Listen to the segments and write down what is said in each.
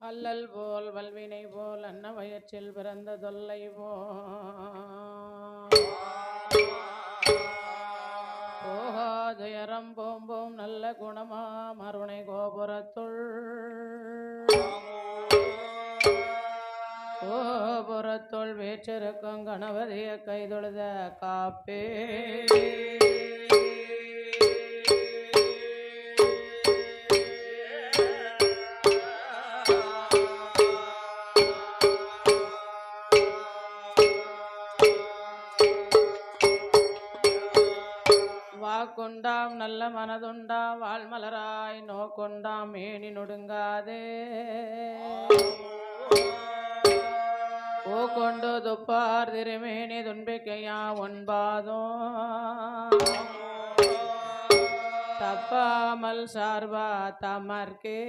அல்லல் போல் வல்வினை போல் அன்ன வயிற்றில் பிறந்த தொல்லை போகாதுயரம் போம்போம் நல்ல குணமா மருணை கோபுரத்துள் வேற்றிருக்கும் கணபதிய கைதொழுத காப்பே வாக்குண்டாம் நல்ல மனதுண்டாம் வாழ்மலராய் நோக்கொண்டாம் மேனி நொடுங்காதே ஓ கொண்டு துப்பார் திருமேனி துன்பிக்கையா ஒன்பாதோ தப்பாமல் சார்பா தமர்க்கே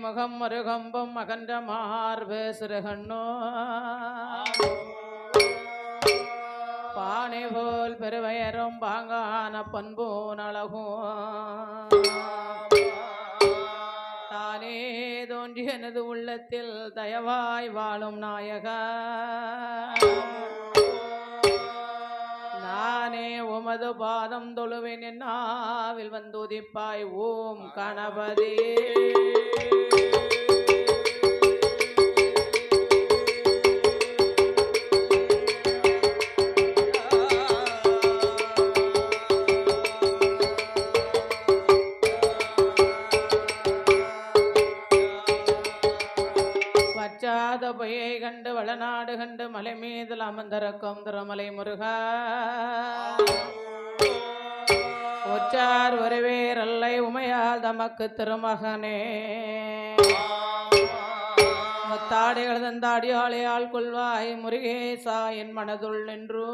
முகம் மருகம்பம் அகன்ற மார்பு சிறுகண்ணோ பானை போல் பெருவயரும் பாங்கான பண்போன் அழகும் தானே தோன்றி எனது உள்ளத்தில் தயவாய் வாழும் நாயக நானே உமது பாதம் தொழுவேன் என்னாவில் வந்துதிப்பாய் ஓம் கணபதி வச்சாத பொய்யை கண்டு வளநாடு கண்டு மலை மீதில் அமர்ந்திருக்கும் திருமலை முருகா ஒற்றார் ஒருவேரல்லை உமையால் தமக்கு திருமகனே முத்தாடிகள் தந்தாடியாளையால் கொள்வாய் முருகேசா என் மனதுள் நின்று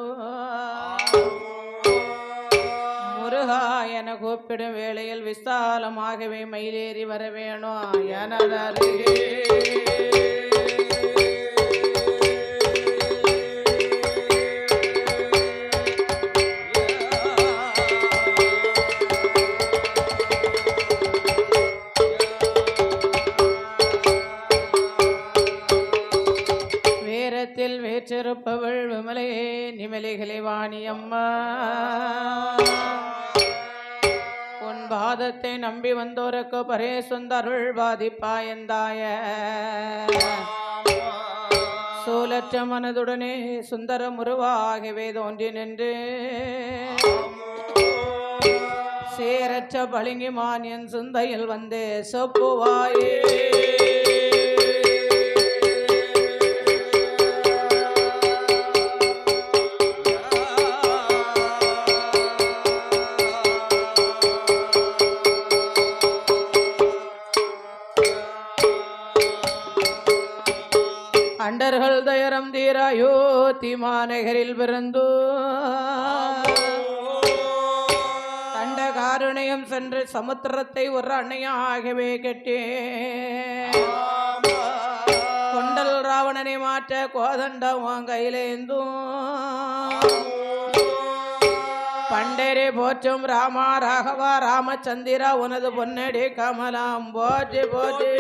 முருகா என கூப்பிடும் வேளையில் விசாலமாகவே மயிலேறி வர வேணும் எனதருகே வேற்றிருப்பவள் விமலையே நிமலைகளை வாணியம்மா உன் பாதத்தை நம்பி வந்தோருக்கு பரே சுந்தருள் பாதிப்பாயந்தாய சூலற்ற மனதுடனே சுந்தரம் உருவாகவே தோன்றி நின்று சேரற்ற பளிங்கி மானியன் சுந்தையில் வந்து சொப்புவாயே அண்டர்கள் தயரம் தீராயோ தீமாநகரில் பிறந்து கண்ட காருணையம் சென்று சமுத்திரத்தை ஒரு அன்னையாகவே கெட்டே கொண்டல் ராவணனை மாற்ற கோதண்டம் கையிலேந்தும் பண்டரே போற்றும் ராமா ராகவா ராமச்சந்திரா உனது பொன்னடி கமலாம் போற்றி போற்றி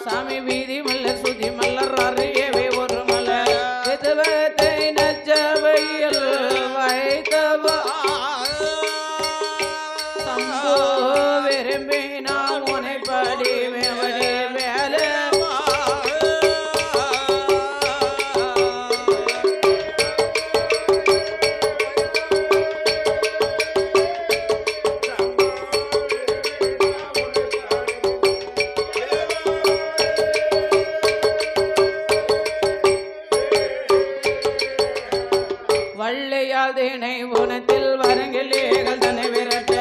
சாமி வீதி மல்லர் சுதி மல்லர் அறியவே ஒரு மலர் விதவத்தை நச்சவையில் வைத்தவா சம்போ விரும்பி நான் உனைப்படி மேவடி மேலே வள்ளையாதினை உனத்தில் வரங்கிலேகள் தன்னை விரட்ட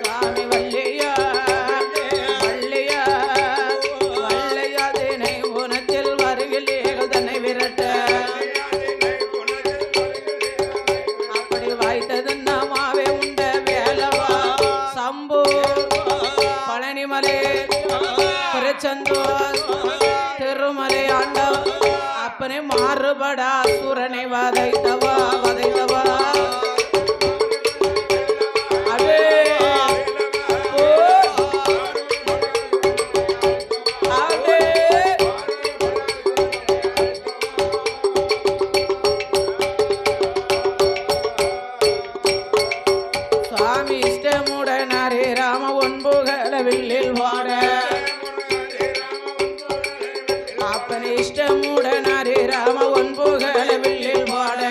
சாமி வள்ளையாதினை உனத்தில் வரங்கிலேகள் தன்னை விரட்ட அப்படி வாய்த்தது நாமாவே உண்ட வேலவா சம்பு பழனிமலை திருச்செந்தூர் திருமலை ஆண்டவ அப்பனே மாறுபடா சூரனை வதைத்தவா சுவாமி இஷ்டமுடனே ராம ஒன்புகள வில்லில் வாட அப்பனை இஷ்டமுடனே ராம ஒன்புகள வில்லில் வாட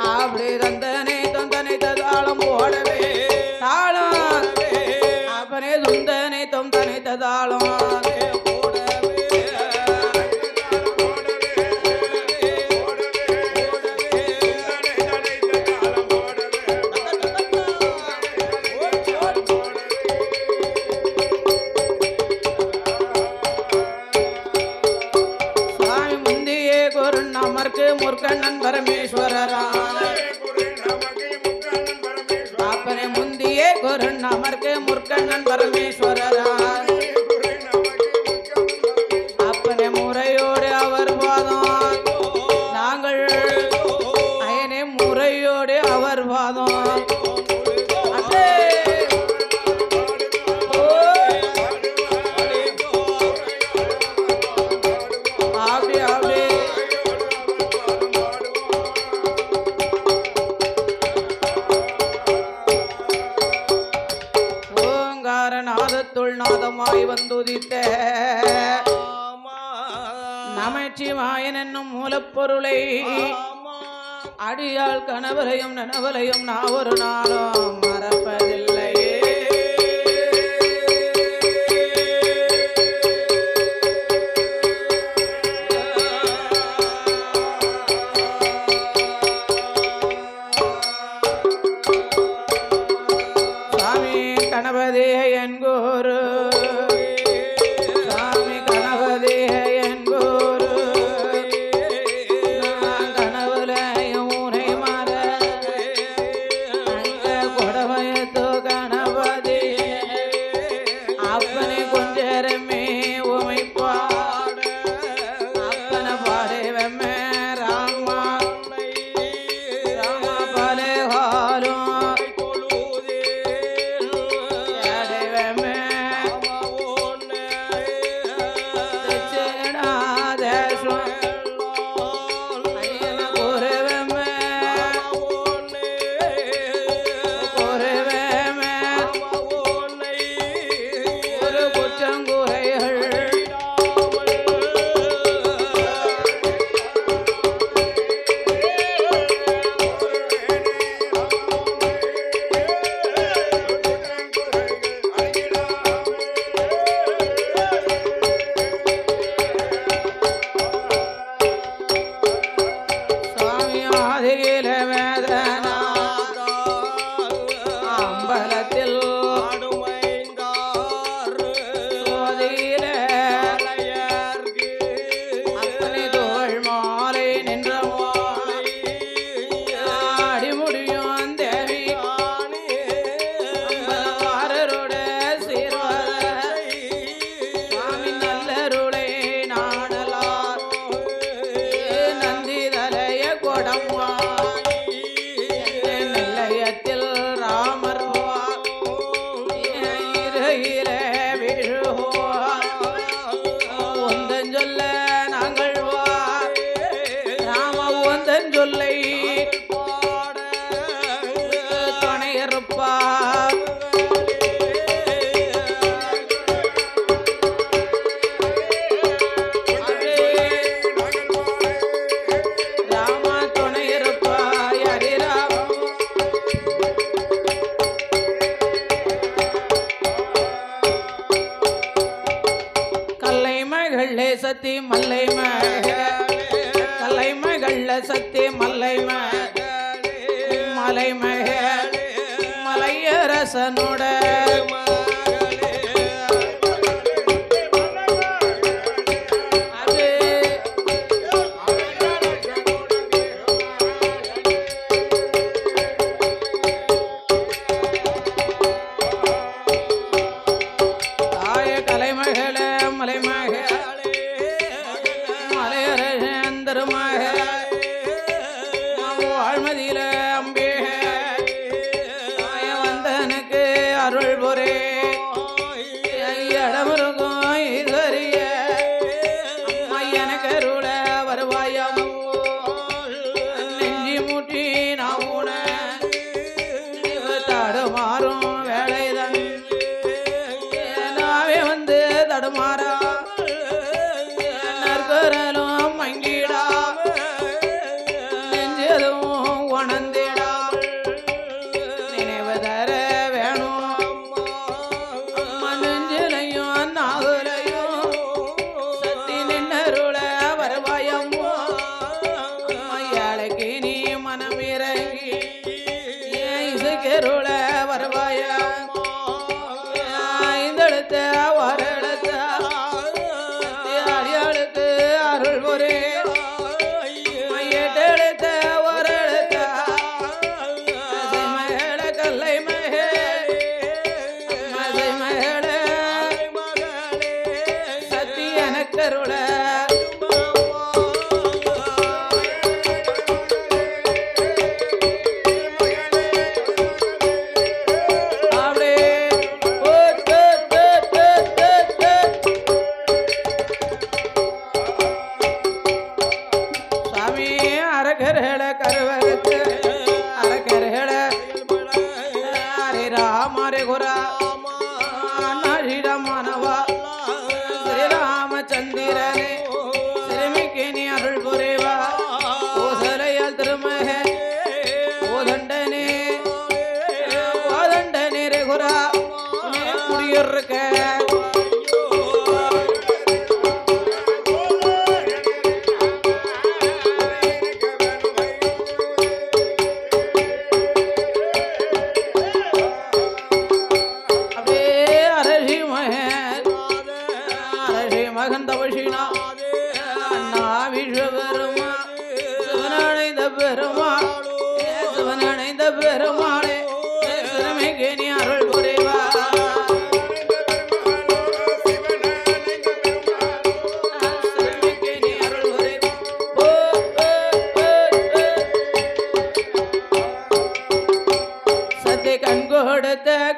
அப்படி தந்தனை தாளம் போடவே தாளம் அப்பனே துந்தனை தாளம் நமக்கு முருகண்ணன் பரமேஸ்வரரா அப்பனை முந்தியே குரு நமக்கு முருகண்ணன் பரமேஸ்வரரா அப்பனை முறையோடு அவர் வாதம் நாங்கள் அயனே முறையோடு அவர் வாதம் நாதத்துள் நாதமாய் வந்துதித்த நமச்சிவாயன் என்னும் மூலப்பொருளை அடியாள் கணவரையும் நனவலையும் நான் ஒரு நாளும் மறப்பதில்லை கணபதி என் குரு சாமி கணபதி என் குரு கனவுலையும் உனை மற அங்க கொடவயத்து கணபதி அப்பனை கொஞ்சரமே உமை பாட அப்பனை பாடுவமே ராமா ராமா பலே ஹாலும் சத்தி மல்லை கல்லை மகள சத்தி மல்லை மலை மலையரசனோட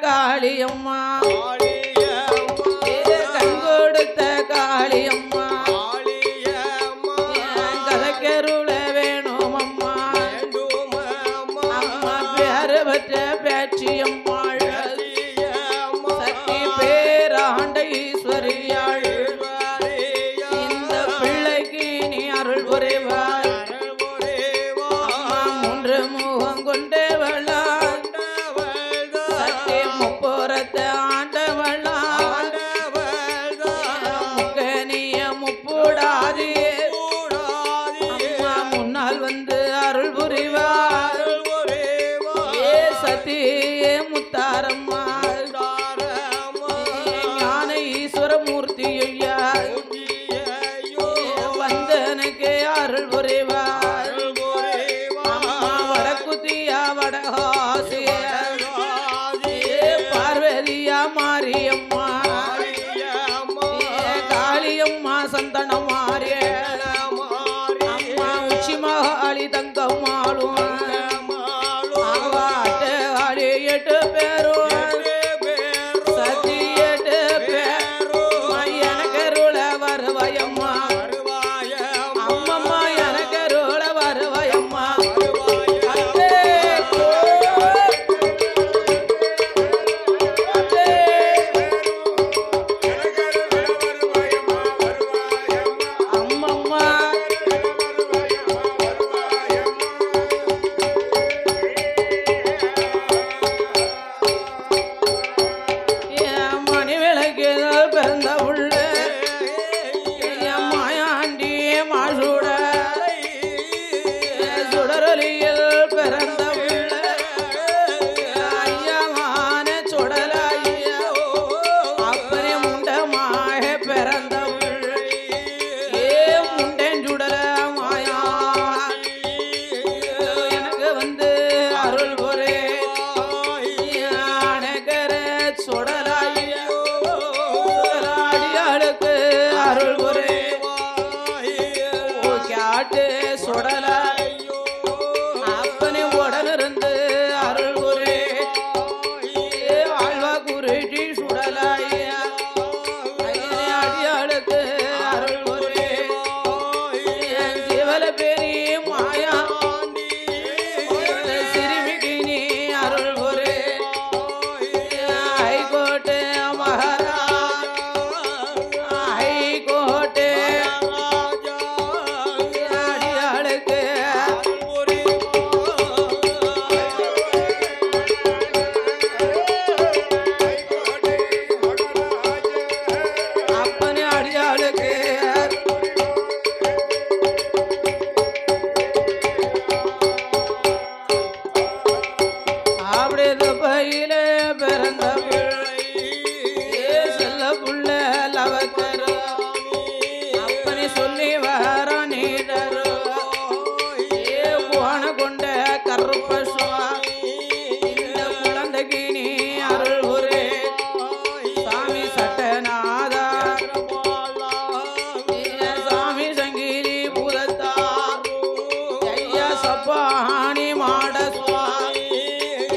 காளியம்மா கண் கொடுத்த காளியம்மா கலக்கருள வேணும் அம்மா அம்மா பேரு பற்ற பேச்சியம்மாள் சக்தி பேராண்ட ஈஸ்வரியாள் இந்த பிள்ளைக்கு நீ அருள் புரிவாய் அம்மா மூன்று முகம் கொண்டவளா மாரியம்மா காளியம்மா சந்தனம் மாறிய அம்மா உச்சி மகாளி தங்கம்மாளும் ஆவாட்டு எட்டு பேரும் சத்தி எட்டு பேரும் எனக்கு வருவாயம்மா அம்மம்மா எனக்கு சுடலாய அடியாளுக்கு அருள் புரே காட்டு சுடலாய் அப்பனே உடனிருந்து அருள் புரே ஆழ்வா குருட்டி சுடலாய அடியாளுக்கு அருள் புரே சிவல பெரிய மாயா சிறுமிக்கு நீ அருள் புரே ஹைகோட்டு மகாராஜ் ஹைகோட்டு அடியாளுக்கு அப்பனே அடியாளுக்கு அப்படியே பையில பிறந்த பிள்ளை செல்ல புள்ள லவக்கரு அப்பனே சொல்லி வர நீடரு போன கொண்ட கருப்ப சுவாமி இந்த குழந்தைக்கு நீ அருள் ஒரே சாமி சட்டநாதா சாமி சங்கிரி பூதத்தா ஐயா சப்பாணி மாட சுவாமி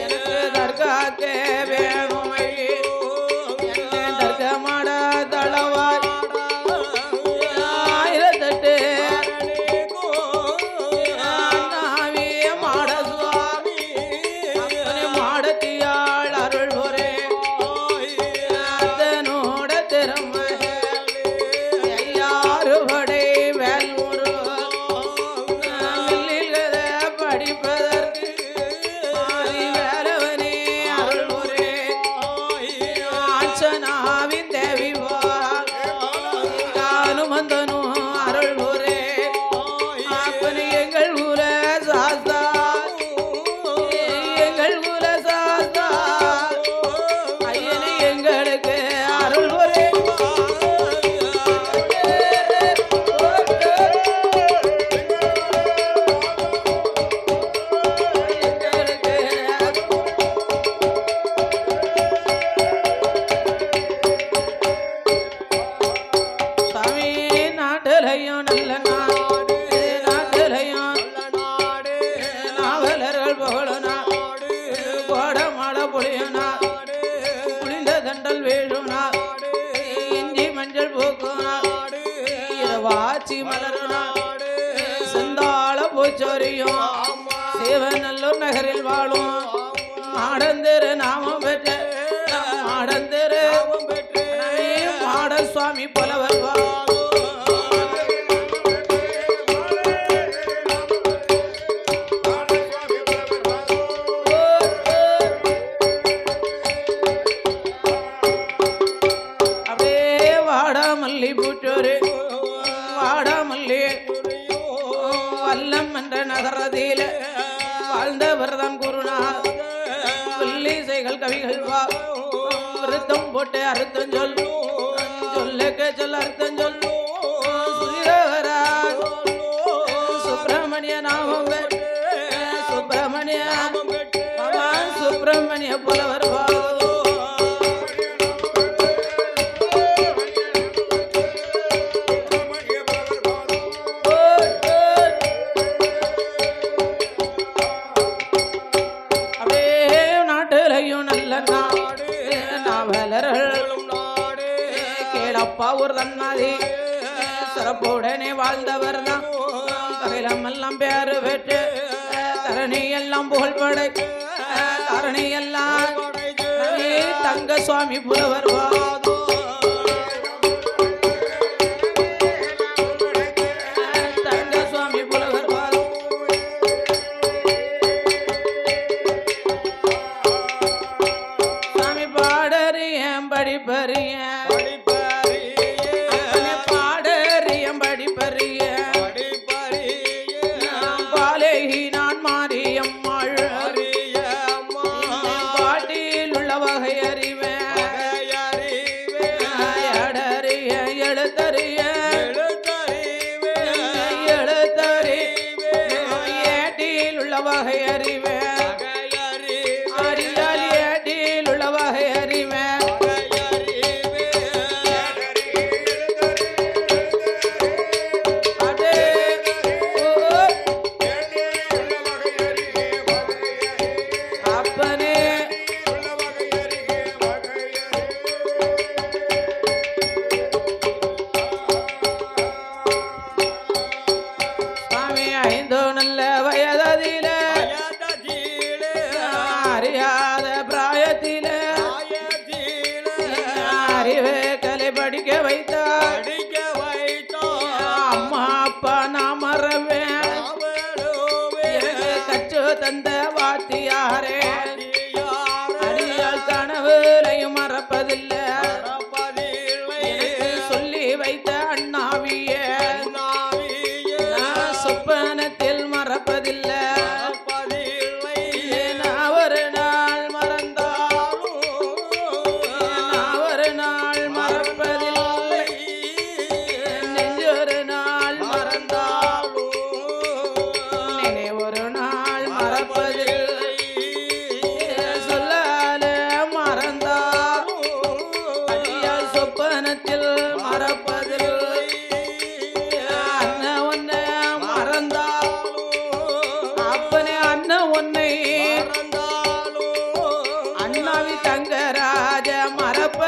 எனக்கு தர்காக்கே வேணுமை என்ன தர்க மாட தளவாய் ஆயிரத்தெட்டு நாவிய மாட சுவாமி அப்பனே மாடத்தியாள் அருள் ஒரே அதனோட திறமை ஐயாறுபடை வேல்முரு படிப்பதற்கு வேலவனே அருள் ஒரே ஆச்சனாவின் தேவி அனுமந்தனு அருள் ஒரே அப்பனே எங்கள் ஊர சாஸ்தா எங்கள் ஊர சாஸ்தா ஐயனே எங்களுக்கு அருள் ஒரே சாமி நாட்டிலையும் நல்ல நாடு நாட்டிலையும் நாவலர்கள் புகழுனா கோடமாட புளியுனா புளிந்த தண்டல் வேழுனா இஞ்சி மஞ்சள் பூக்குனா வாச்சி மலருனா செந்தாள பூச்சோரியும் சிவநல்லூர் நகரில் வாழும் மாடந்தேரு நாமம் பெற்ற மாடந்தேரு மாட சுவாமி புலவர் அப்படியே வாடாமல்லி பூச்சோரு வாடாமல்லி வல்லம் என்ற நகரத்தில வாழ்ந்தவர்தான் குருநாத் வில்லிசைகள் கவிகள் வா விருத்தம் போட்டு அர்த்தம் சொல் சொல்லுக்கு சொல் அர்த்தம் சொல் சுரவராஜ் சுப்பிரமணிய நாமம் சுப்பிரமணிய சுப்பிரமணிய புலவர் அப்படியே நாட்டிலையும் நல்ல நாடு நாவலர்களும் நாடு கேளப்பா ஒரு தன்னாதி சிறப்புடனே வாழ்ந்தவர் தான் பகைலமெல்லாம் பேரு பெற்று தரணி எல்லாம் புகழ்படை தரணி எல்லாம் தங்க சுவாமி புலவர் தங்க சுவாமி புலவர் சாமி பாடறியம் படிப்பறியம் பாடறியம் படிப்பறியம் பாலேகி நான் மாறியம்மாள் பாட்டில் உள்ள வகை அறிவேன் எழுத்தறிய ஏட்டில் உள்ள வகை அறிவேன் அறியால் ஏட்டில் உள்ள வகை அறிவேன்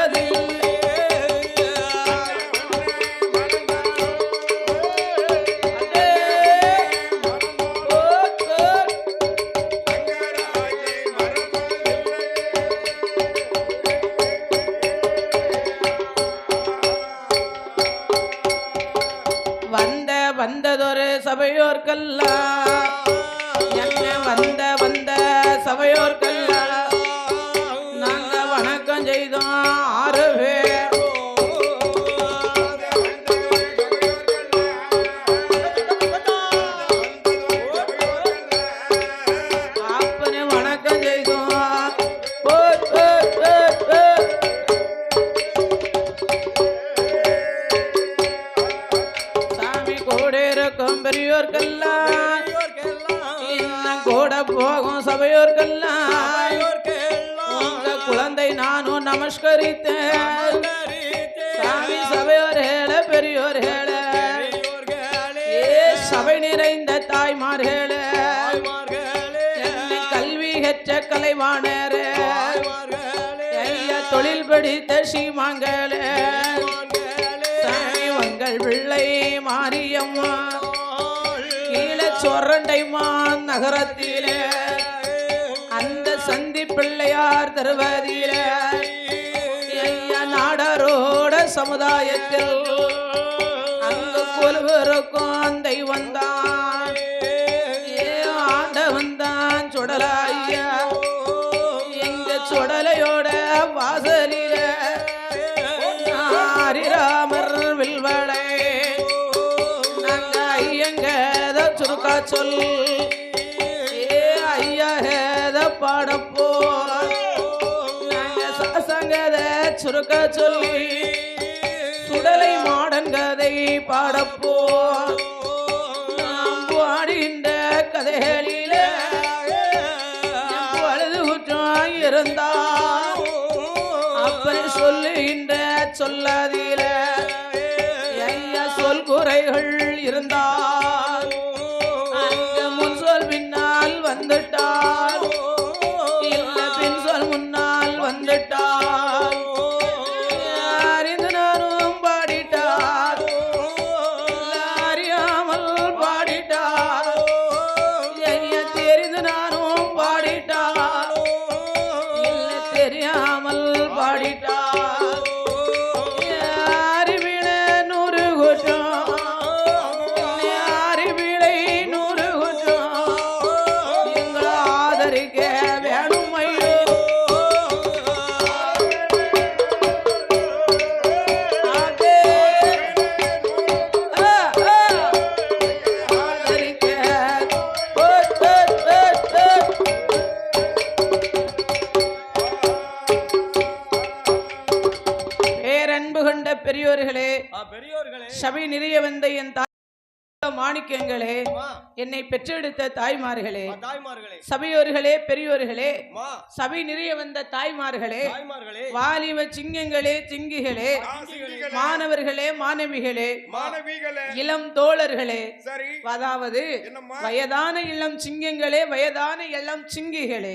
மறப்பதில்லை. வந்ததொரு சபையோர்க்கெல்லாம் என்ன வந்த சபையோர்க்கெல்லாம் நாங்க வணக்கம் செய்தோம் 6 பேர். அப்பனே வணக்கம் செய்தோம். பெரியோர்க்கெல்லாம் இன்னும் கூட போகும் சபையோர்க்கெல்லாம் உங்க குழந்தை நானும் நமஸ்கரித்தேன். சாமி சபையோர்களே பெரியோர்களே சபை நிறைந்த தாய்மார்களே கல்வி கற்ற கலைவாணரே தொழில் படித்த ஸ்ரீமாங்களே சாமி உங்கள் பிள்ளை மாரியம்மா சொரண்டைமான் நகரத்திலே அந்த சந்தி பிள்ளையார் திருவதியிலே நாடரோட சமுதாயத்தில் அங்கு கொலுவருக்கும் தெய்வம் தான் ஆண்டவன் தான் சுடலாய்யா எங்க சுடலையோட வாசலிலே ஹரிராமர் வில்வளை நாங்க ஐயங்கத சுருக்கா சொல் ஐயா ஹேத பாடப்போ நாங்க சங்கத சுருக்க சொல்லி சுடலை மாடன் கதை பாடப்போ நாம் பாடுகின்ற கதைகளில அழுது குற்றம் இருந்தால் அப்படி சொல்லுகின்ற சொல்லாதீர ஐயா சொல் குறைகள் இருந்தால் அங்க முன் சொல் பின்னால் வந்துட்டால் இல்ல பின் சொல் முன்னால் வந்துட்டால் அறிந்து நானும் பாடிட்டார் அறியாமல் பாடிட்டார் ஐயா தெரிந்து நானும் பாடிட்டார் இல்ல தெரியாமல் பாடிட்டார் பெரியோர்களே சபை நிறைய வந்த என் மாணிக்கங்களே என்னை பெற்றெடுத்த தாய்மார்களே சபையோர்களே பெரியோர்களே சபை நிறைய வந்த தாய்மார்களே வாலிப சிங்கங்களே சிங்கிகளே மாணவர்களே மாணவிகளே இளம் தோழர்களே அதாவது வயதான இளம் சிங்கங்களே வயதான இளம் சிங்கிகளே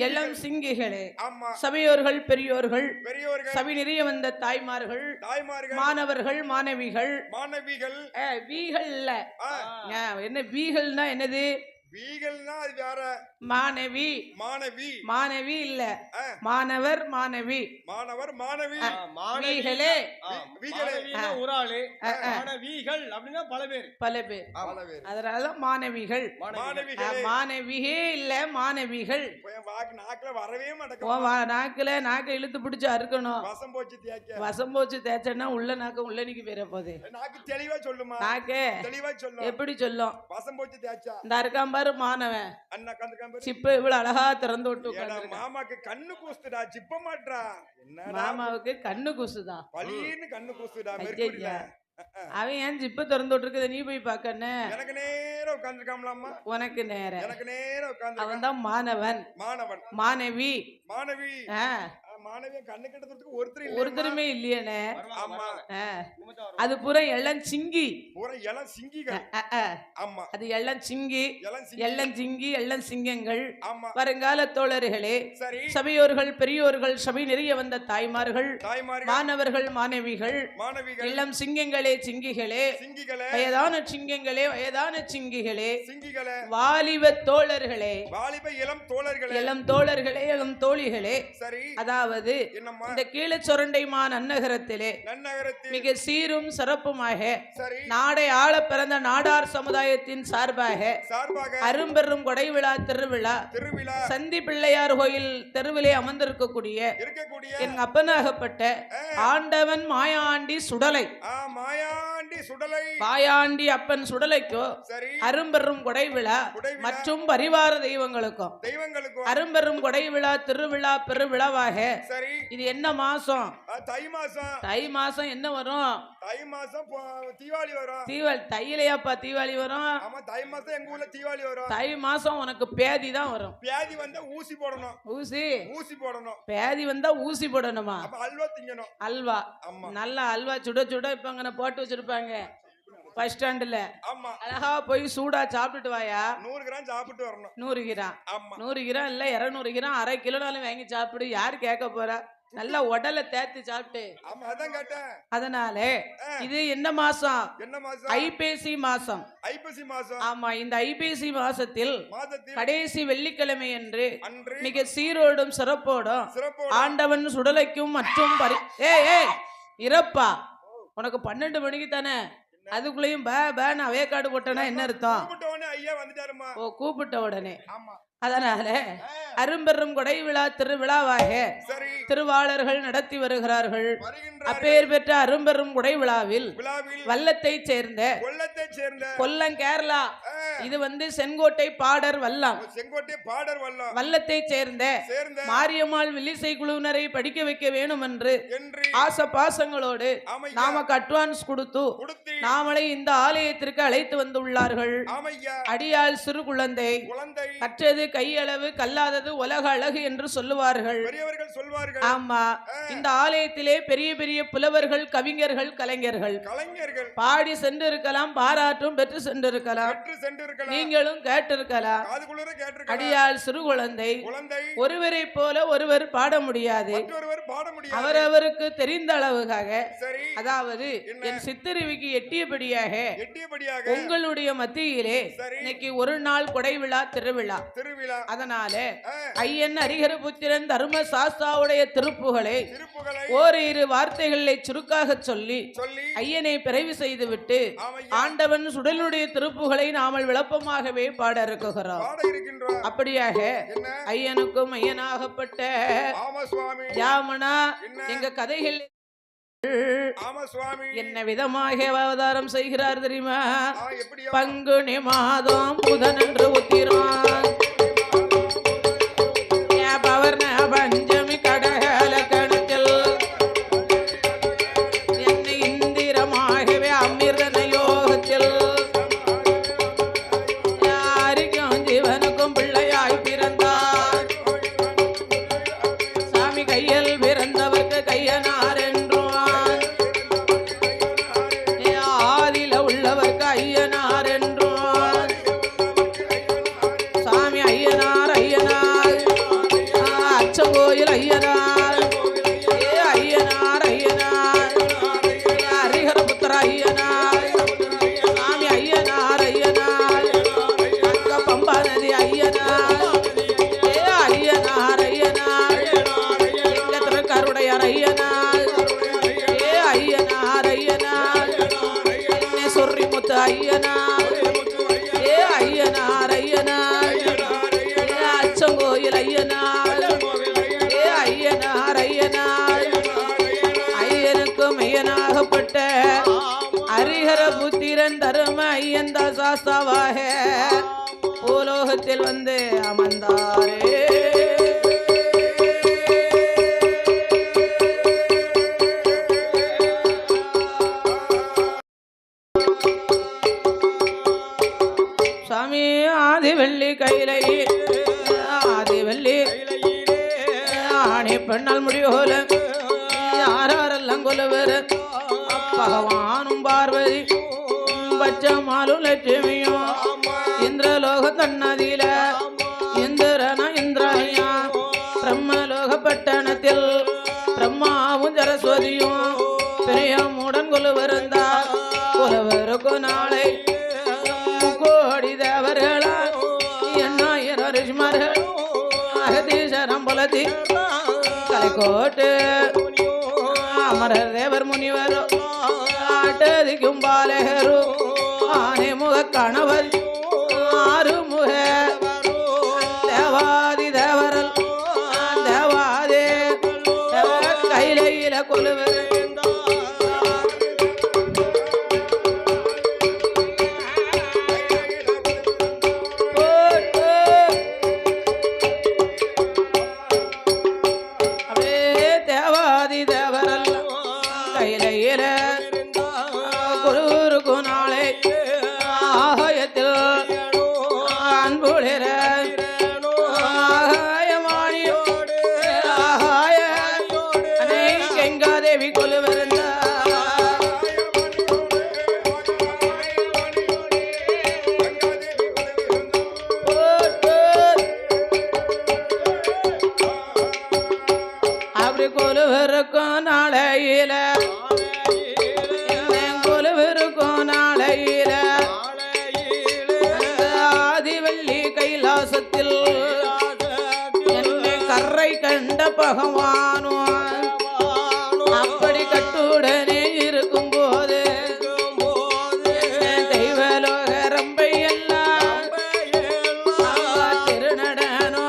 இளம் சிங்கிகளே சபையோர்கள் பெரியோர்கள் சபை நிறைய வந்த தாய்மார்கள் மாணவர்கள் மாணவிகள் என்ன வீகல்னா என்னது வீகல்னா அது வேற மாணவி மாணவி மாணவி இல்ல மாணவர் மாணவி மாணவர் மாணவி வீகளே வீகளே ஒரு ஆளு மாணவிகள் அப்படினா பல பேர் அதனால மாணவிகள் மாணவியே இல்ல மாணவிகள் நாக்குல வரவே மாட்டேங்குது நாக்க இழுத்து பிடிச்சு அறுக்கணும் வசம் போச்சு தேய்ச்சனா உள்ள நாக்க உள்ள நிக்க பேர போகுது நாக்கு தெளிவா சொல்லுமா நாக்கு தெளிவா சொல்லும் எப்படி சொல்லும் வசம் போச்சு தேய்ச்சா இந்த இருக்கான் பாரு மாணவன் அண்ணா கந்துக்கான் சிப்ப இவ்வளவு அழகா திறந்து விட்டு உட்கார்ந்து மாமாக்கு கண்ணு கூசுடா சிப்ப மாட்றா மாமாவுக்கு கண்ணு கூசுதா பளின்னு கண்ணு கூசுடா மெர்க்குரில அவன் ஏன் ஜிப்ப திறந்து விட்டுருக்குது நீ போய் பாக்கன்னு எனக்கு நேரம் உட்கார்ந்துருக்காமலாமா உனக்கு நேரம் எனக்கு நேரம் உட்கார்ந்து அவன் தான் மாணவன் மாணவன் மாணவி மாணவி மாணவிய கண்ணு கட்டறதுக்கு ஒருத்தருமே இல்லையேனே. அது பூரா இளஞ்சிங்கி. ஆமா, அது இளஞ்சிங்கி, இளஞ்சிங்கங்கள். வருங்கால தோழர்களே, சபையோர்கள், பெரியோர்கள், சபை நிறைய வந்த தாய்மார்கள், மாணவர்கள், மாணவிகள், இளம் சிங்கங்களே, சிங்கிகளே, வயதான சிங்கங்களே, வயதான சிங்கிகளே, வாலிப தோழர்களே, இளம் தோழர்களே, இளம் தோழிகளே. அதாவது இந்த கீழச்சொரண்டைமான் நன்னகரத்திலே மிக சீரும் சிறப்புமாக நாடை ஆள பிறந்த நாடார் சமுதாயத்தின் சார்பாக அரும்பெரும் கொடை விழா திருவிழா சந்தி பிள்ளையார் கோயில் தெருவிலே அமர்ந்திருக்கக்கூடிய என் அப்பனாகப்பட்ட ஆண்டவன் மாயாண்டி சுடலை, மாயாண்டி அப்பன் சுடலைக்கோ அரும்பெரும் கொடை விழா மற்றும் பரிவார தெய்வங்களுக்கும் அரும்பெரும் கொடை விழா திருவிழா பெருவிழாவாக. இது என்ன மாசம்? தை மாசம். என்ன வரும்? தை மாசம் தீபாவளி வரும். தையிலையாப்பா தீபாவளி வரும்? ஆமா, தை மாசம் எங்க ஊர்ல தீபாவளி வரும். தை மாசம் உனக்கு பேதி தான் வரும். பேதி வந்தா ஊசி போடணும். ஊசி போடணும். பேதி வந்தா ஊசி போடணுமா? அல்வா திங்கணும். அல்வா. நல்ல அல்வா சுட சுட இப்ப அங்க போட்டு வச்சிருப்பாங்க பஸ் ஸ்டாண்ட்ல. அழகா போய் சூடா சாப்பிட்டுட்டு வாயா. 100 கிராம் சாப்பிட்டு வரணும். 100 கிராம் 100 கிராம் இல்ல 200 கிராம், அரை கிலோனாலும் வாங்கி சாப்பிடு. யாரு கேட்க போறா? நல்லா உடலை தேத்தி சாப்பிட்டு. அதனால இது என்ன மாசம்? ஐப்பசி மாசம். ஆமா, இந்த ஐப்பசி மாசத்தில் கடைசி வெள்ளிக்கிழமை என்று மிக சீரோடும் சிறப்போடும் ஆண்டவன் சுடலைக்கும் மற்றும் இறப்பா. உனக்கு 12 மணிக்கு தானே, அதுக்குள்ளேயும் அவேக்காடு போட்டனா என்ன அர்த்தம்? கூப்பிட்ட உடனே. அதனால அரும்பெரும் கொடை விழா திருவிழாவாக திருவாளர்கள் நடத்தி வருகிறார்கள். அப்பேர் பெற்ற அரும்பெரும் கொடை விழாவில் வல்லத்தை சேர்ந்த கொல்லம் கேரளா, இது செங்கோட்டை பாடர் வல்லம், வல்லத்தை சேர்ந்த மாரியம்மாள் வில்லிசை குழுவினரை படிக்க வைக்க வேணும் என்று ஆசை பாசங்களோடு நாமக்கு அட்வான்ஸ் கொடுத்து நாமளை இந்த ஆலயத்திற்கு அழைத்து வந்துள்ளார்கள். அடியாள் சிறு குழந்தை, கற்றது கையளவு, கல்லாதது உலக அழகு என்று சொல்லுவார்கள். ஆமா, இந்த ஆலயத்திலே பெரிய பெரிய புலவர்கள், கவிஞர்கள், கலைஞர்கள் பாடி சென்று இருக்கலாம், பாராட்டும் பெற்று சென்றிருக்கலாம், நீங்களும் கேட்டிருக்கலாம். அடியாள் சிறு குழந்தை, ஒருவரை போல ஒருவர் பாட முடியாது. அவரவருக்கு தெரிந்த அளவுக்காக, அதாவது என் சித்தறிவுக்கு எட்டியபடியாக உங்களுடைய மத்தியிலே இன்னைக்கு ஒரு நாள் கொடை விழா திருவிழா. அதனால ஐயன் ஹரிஹரபுத்திரன் தர்ம சாஸ்தாவுடைய திருப்புகளை ஓரிரு வார்த்தைகளை சுருக்காக சொல்லி ஐயனை பிறவி செய்துவிட்டு ஆண்டவன் சுடலுடைய திருப்புகளை நாமல் விளப்பமாகவே பாட இருக்குகிறோம். அப்படியாக ஐயனுக்கும் ஐயனாகப்பட்ட யாமனா எங்க கதைகள் என்ன விதமாக அவதாரம் செய்கிறார் தெரியுமா? பங்குனி மாதம் புதன் என்று உத்திரான் பவர்ண பஞ்சமி கடகல கணத்தில் என்னை இந்திரமாகவே அமிர்தன யோகத்தில் யாருக்கும் ஜீவனுக்கும் பிள்ளையாய் பிறந்தார். சாமி கையில் பிறந்தவர்க்கு கையனார் என்றுவான், ஆதில உள்ளவர்க்கு ஐயனார் என்றுவான். சாமி ஐயனார் ஐயனார் கோயில் ஐயனார், ஐயனார் ஐயனார் ஹரிஹரபுத்திர ஐயனார், சாமி ஐயனார் ஐயனார் அங்க பம்பா நதி ஐயனார், ஐயனார் ஐயனார் எங்க திருக்கருடையார் ஐயனார், ஐயனார் ஐயனார் என்னை சொறி முத்து ஐயனார், ஐயனார் ஐயனார் அச்சங்கோயில் ஐயனார், ஐயனார் ஐயனார் ஐயனுக்கும் ஐயனாகப்பட்ட ஹரிஹரபுத்திரன் தரும ஐயந்தா சாஸ்தாவாக பூலோகத்தில் அமர்ந்தாரே. சாமி ஆதி வெள்ளி கையிலே, ஆதி வெள்ளி ஆணி பெண்ணால் முடிவு போல யாரெல்லாம் கொலுவர் பகவானும் பார்வதி பச்சமாலும் லட்சுமியும் இந்திரலோக தன்னதியில இந்திரனா இந்திராணியா பிரம்மலோக பட்டணத்தில் பிரம்மாவும் சரஸ்வதியும் பிரியமுடன் கொலுவருந்தார் கொலுவருக்கு நாளை கோடி தேவர்களா எண்ணாயிரம் ரிஷ்மர்கள் அகதீசரம் புலத்தி கலைக்கோட்டு அமரர் தேவர் முனிவர் ஆட்டதிக்கும் பாலகரு ஆனை முக கணவர் ஆறுமுக தேவாதி தேவரல் தேவாதே கையில கொலுவர் கொலுவருக்கும் நாளையில கொலுவருக்கும் நாளையில ஆதிவள்ளி கைலாசத்தில் என்னை கரை கண்ட பகவானோ அப்படி கட்டுடனே இருக்கும் போது தெய்வலோக ரம்பை எல்லாம் திருநடனோ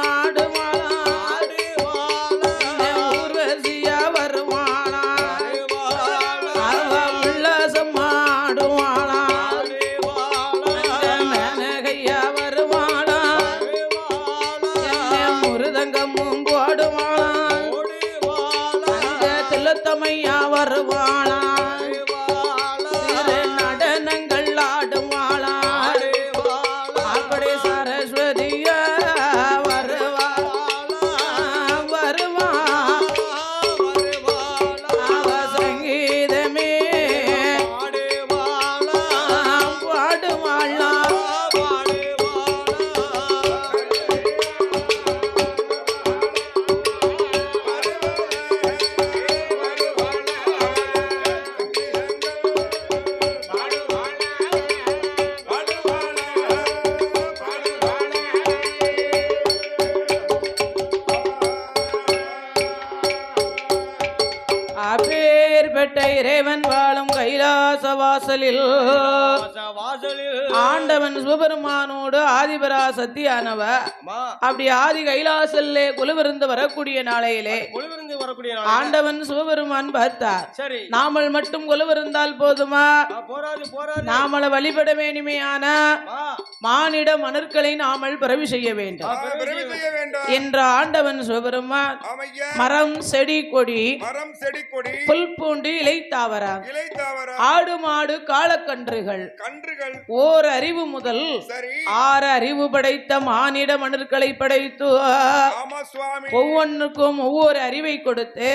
ஊர்வசியா வருவானா உல்லாசம் ஆடுவானா மேனகையா வருவானா முருதங்கமும் போடுவானா தில்லத்தமையா வருவானா நடனங்கள் ஆடுவாளா அப்படி சரஸ்வதியா வருவா வருவா அவ சங்கீதமே பாடுவாளா அப்பேற்பட்ட இறைவன் வாழும் கைலாச வாசலில் ஆண்டவன் சிவபெருமானோடு ஆதிபராசக்தியானவ அப்படி ஆதி கைலாசல்லே குலுவிருந்து வரக்கூடிய நாளையிலே ஆண்டவன் சிவபெருமான் பார்த்தார். சரி, நாமல் மட்டும் குலுவிருந்தால் போதுமா? நாமள வழிபட வேண்டுமையான மானிட மணற்களை நாமல் பிறவி செய்ய வேண்டும் என்ற ஆண்டவன் சிவபெருமான் மரம் செடி கொடி புல் பூண்டு இலைத்தாவரம் ஆடு மாடு காலக்கன்றுகள் ஓர் அறிவு முதல் 6 அறிவு படைத்த மானிட மணற்களை படைத்து ஒவ்வொன்றுக்கும் ஒவ்வொரு அறிவை கொடுத்து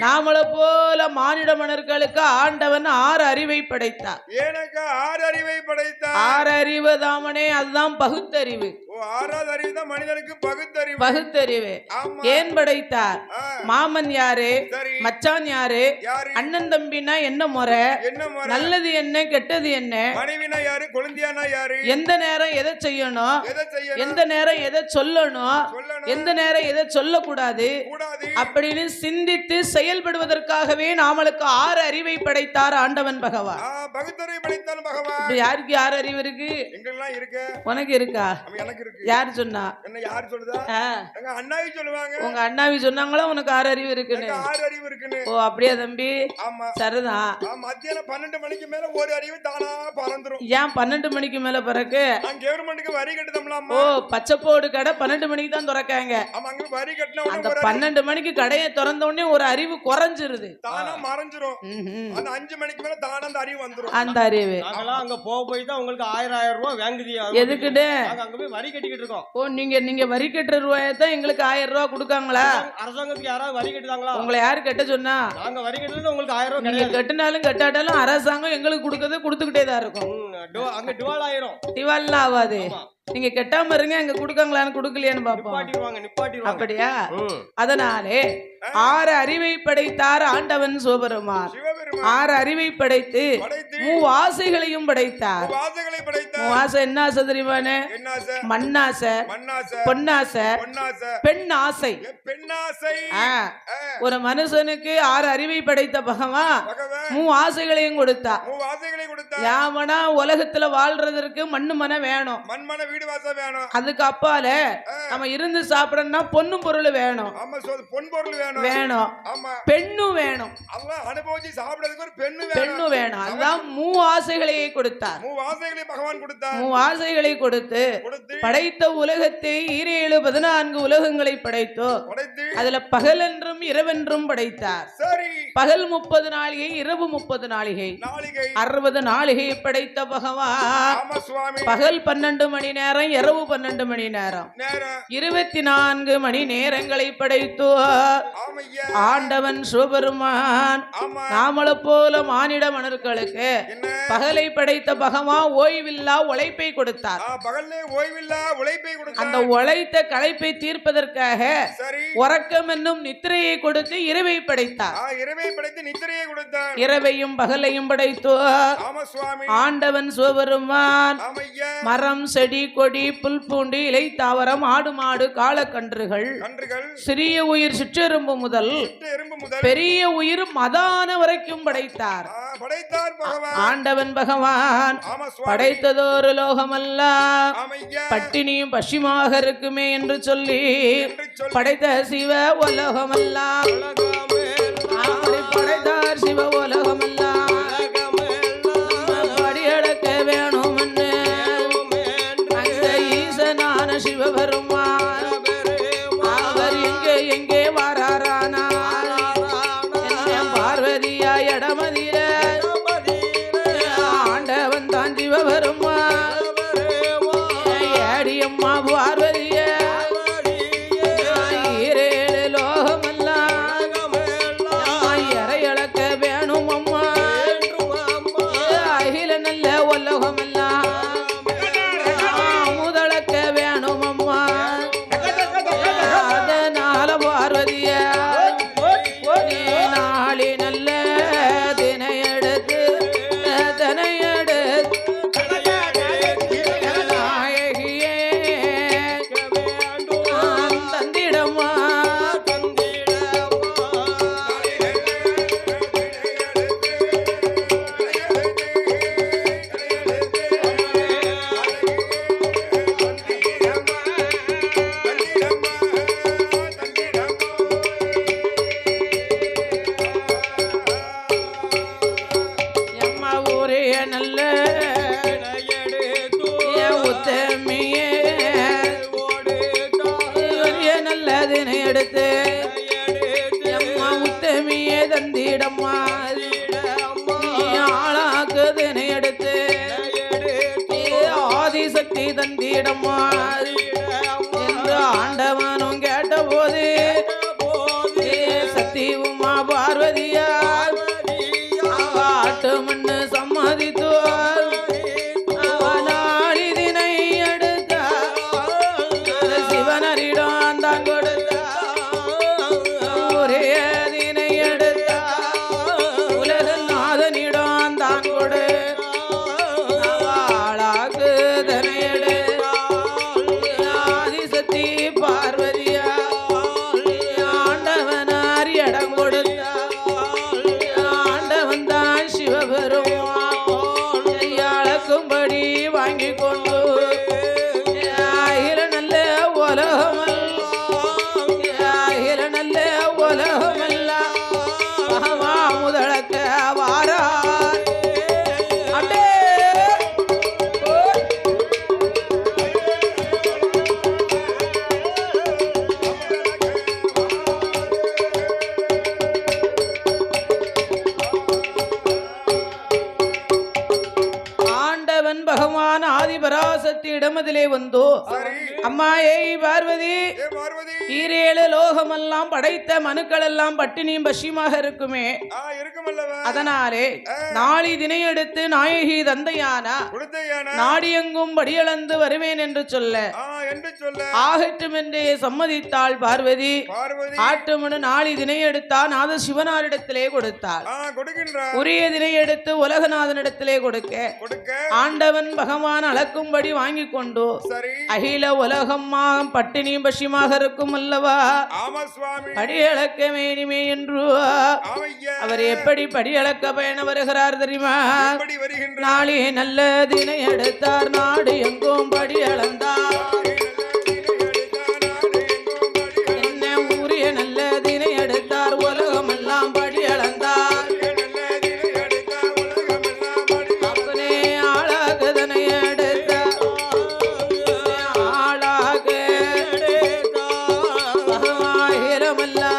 நாமள போல மானிட மணர்களுக்கு ஆண்டவன் 6 அறிவை படைத்தார். 6 அறிவு தாமனே, அதுதான் பகுத்தறிவு. 6வது அறிவு தான் மனிதனுக்கு பகுத்தறிவு. ஏன் படைத்தார்? மாமன் யாரு, மச்சான் யாரு, அண்ணன் தம்பினா என்ன முறை, நல்லது என்ன கெட்டது என்ன, மனைவினா யாரு, குழந்தையானா யாரு, எந்த நேரம் எதை செய்யணும், எந்த நேரம் எதை சொல்லணும், எந்த நேரம் எதை சொல்லக்கூடாது அப்படின்னு சிந்தித்து செயல்படுவதற்காகவே நாமளுக்கு 6 அறிவை படைத்தார் ஆண்டவன் பகவான். பகுத்தறிவை படைத்தான் பகவான். யாருக்கு 6 அறிவு இருக்கு? எங்கெல்லாம் இருக்கு? உனக்கு இருக்கா? எனக்கு இருக்கு. யார் சொன்னா? என்ன யார் சொல்லுதா? எங்க அண்ணாவி சொல்லுவாங்க. உங்க அண்ணாவி சொன்னாங்களா உனக்கு 6 அறிவு இருக்குன்னு? 6 அறிவு இருக்குன்னு. ஓ அப்படியே தம்பி. ஆமா சரிதான். மத்தியானம் 12 மணிக்கு மேல ஒரு அறிவு தானா பறந்துரும். ஏன் 12 மணிக்கு மேல பிறகு? நான் கவர்மெண்ட்டுக்கு வரி கட்டுதம்லாமா. ஓ பச்சைப்போடு கடை 12 மணிக்கு தான் திறக்காங்க. ஆமா அங்க வரி கட்டின அந்த உடனே 12 மணிக்கு கடையை திறந்த உடனே ஒரு அறிவு குறைஞ்சிருது. தானா மறைஞ்சிரும். அந்த 5 மணிக்கு மேல தானா அந்த அறிவு வந்துரும். அந்த அறிவு நாங்கலாம் அங்க போய் தான் உங்களுக்கு 1000 ரூபாய் வாங்குதியா? எதுக்குடே? நாங்க அங்க போய் வரி கட்டிக்கிட்டு இருக்கோம். ஓ நீங்க வரி கட்டுற ரூபாயை தான் எங்களுக்கு 1000 ரூபாய் கொடுக்காங்களா? அரசாங்கத்துக்கு யாராவது வரி கட்டுதாங்களா? உங்களை யாரு கட்ட சொன்னா? நாங்க வரி கட்டல உங்களுக்கு 1000 ரூபாய் நீங்க கட்டினாலும் கட்டாட்டாலும் அரசாங்கம் எங்களுக்கு கொடுக்கறது கொடுத்துக்கிட்டே தான் இருக்கும். அங்க டிவால் ஆயிரும். டிவால்லாம் ஆகாது. நீங்க கெட்டாம இருங்க, அங்க குடுக்காங்களான்னு குடுக்கலையான்னு பாப்போம். நிப்பாட்டிடுவாங்க. அப்படியா? அதனாலே 6 அறிவை படைத்தார் ஆண்டவன் சிவபெருமான். 6 அறிவை படைத்து மூவாசைகளையும் படைத்தார். மூவாசை என்ன ஆசை தெரியுமானே? மண்ணாசை, பொன்னாசை, பெண்ணாசை. ஒரு மனுஷனுக்கு 6 அறிவை படைத்த பகவான் மூவாசைகளையும் கொடுத்தா. யாவனா உலகத்துல வாழ்றதற்கு மண்ணு மன வேணும், அதுக்கு அப்பால நம்ம இருந்து சாப்பிடணும்னா பொண்ணு பொருள் வேணும், வேணும், பெண்ணும் வேணும், பெண்ணும் வேணும். அதுதான் மூவாசைகளையே கொடுத்தார். மூவாசைகளை கொடுத்து படைத்த உலகத்தை 7 உலகங்களை படைத்தோ. அதுல பகல் என்றும் இரவென்றும் படைத்தார். பகல் 30 நாளிகை, இரவு 30 நாளிகை, 60 நாளிகை படைத்த பகவான் பகல் 12 மணி நேரம், இரவு 12 மணி நேரம், 24 மணி நேரங்களை படைத்தோ. ஆண்டவன் சிவபெருமான் நாமள போல மானிட மனர்களுக்கு பகலை படைத்த பகவான் ஓய்வில்லா உழைப்பை கொடுத்தார். அந்த உழைத்த களைப்பை தீர்ப்பதற்காக உறக்கம் என்னும் நித்திரையை கொடுத்து இரவை படைத்தார். இரவையும் பகலையும் படைத்தோ. ஆண்டவன் சிவபெருமான் மரம், செடி, கொடி, புல், பூண்டு, இலை, தாவரம், ஆடு, மாடு, காளக்கன்றுகள், சிறிய உயிர் சிற்றெரும்பு முதல் பெரிய உயிர் மதான வரைக்கும் படைத்தார். ஆண்டவன் பகவான் படைத்ததொரு லோகமல்ல பட்டினியும் பசிமாக இருக்குமே என்று சொல்லி படைத்த சிவ உலகமல்ல. படைத்தார் சிவ உலகமல்ல படியடக்க வேணும் அந்த ஈசனான சிவபெருமான் அவர் எங்கே எங்கே வாராரானா பார்வதியா இடமதிர ஆண்டவன் தான் சிவபெருமான் ஏடியம்மா பார்வதிய 7 லோகமெல்லாம் இறையளக்க வேணும் அம்மா அகில நல்ல உலகமெல்லாம் முதலக்க வேணும் அம்மா. அதனால பார்வதிய நாளி நல்ல தினையெடுத்து நாயகியே தந்திடமா எம்மா ஊரே நல்ல உத்தமியே நல்லதினை எடுத்து எம்மா உத்தமியே தந்திடம்மா ஆளாக்குதினை எடுத்து ஆதிசக்தி தந்திடம்மா என்று ஆண்டவனும் கேட்ட போது சக்தி உமா பார்வதியா காட்டு மண்ணு சம்மதித்தோ. நாளிதினை எடுத்த சிவனரிடம் தான் கொடுத்த ஒரே தினை எடுத்த உலகநாதனிடம் தான் கொடு ஆளாக்கு தனையடு ஆதிசக்தி பார்வதியா ஆண்டவனார் இடம் கொடுத்த பார்வதி இடமதிலே வந்தோ அம்மா ஏய் பார்வதி ஈரேழு லோகமெல்லாம் படைத்த மனுக்கள் எல்லாம் பட்டினியும் பசியுமாக இருக்குமே அதனாலே நாளை தினை எடுத்து நாயகி தந்தையானா நாடியெங்கும் படியளந்து வருவேன் என்று சொல்ல ஆகட்டும் என்றே சம்மதித்தாள் பார்வதி ஆட்டுமனு நாளை தினை எடுத்தா நாத சிவனாரிடத்திலே கொடுத்தாள் உரிய தினை எடுத்து உலகநாதனிடத்திலே கொடுக்க ஆண்டவன் பகவான் அளக்கும்படி வாங்கி கொண்டு அகில உலகம்மா பட்டினியும் பசியமாக இருக்கும் அல்லவா படியளக்க வேணுமே என்று அவர் எப்படி படியளக்க பயண வருகிறார் தெரியுமா நாளே நல்ல தினை எடுத்தார் நாடு எங்கும் படியளந்தார் என்ன ஊரிய நல்ல தினை எடுத்தார் உலகம் எல்லாம் படியளந்தார் அப்பனே ஆளாக தனை எடுத்தார் ஆளாக பகவாயிரமல்லா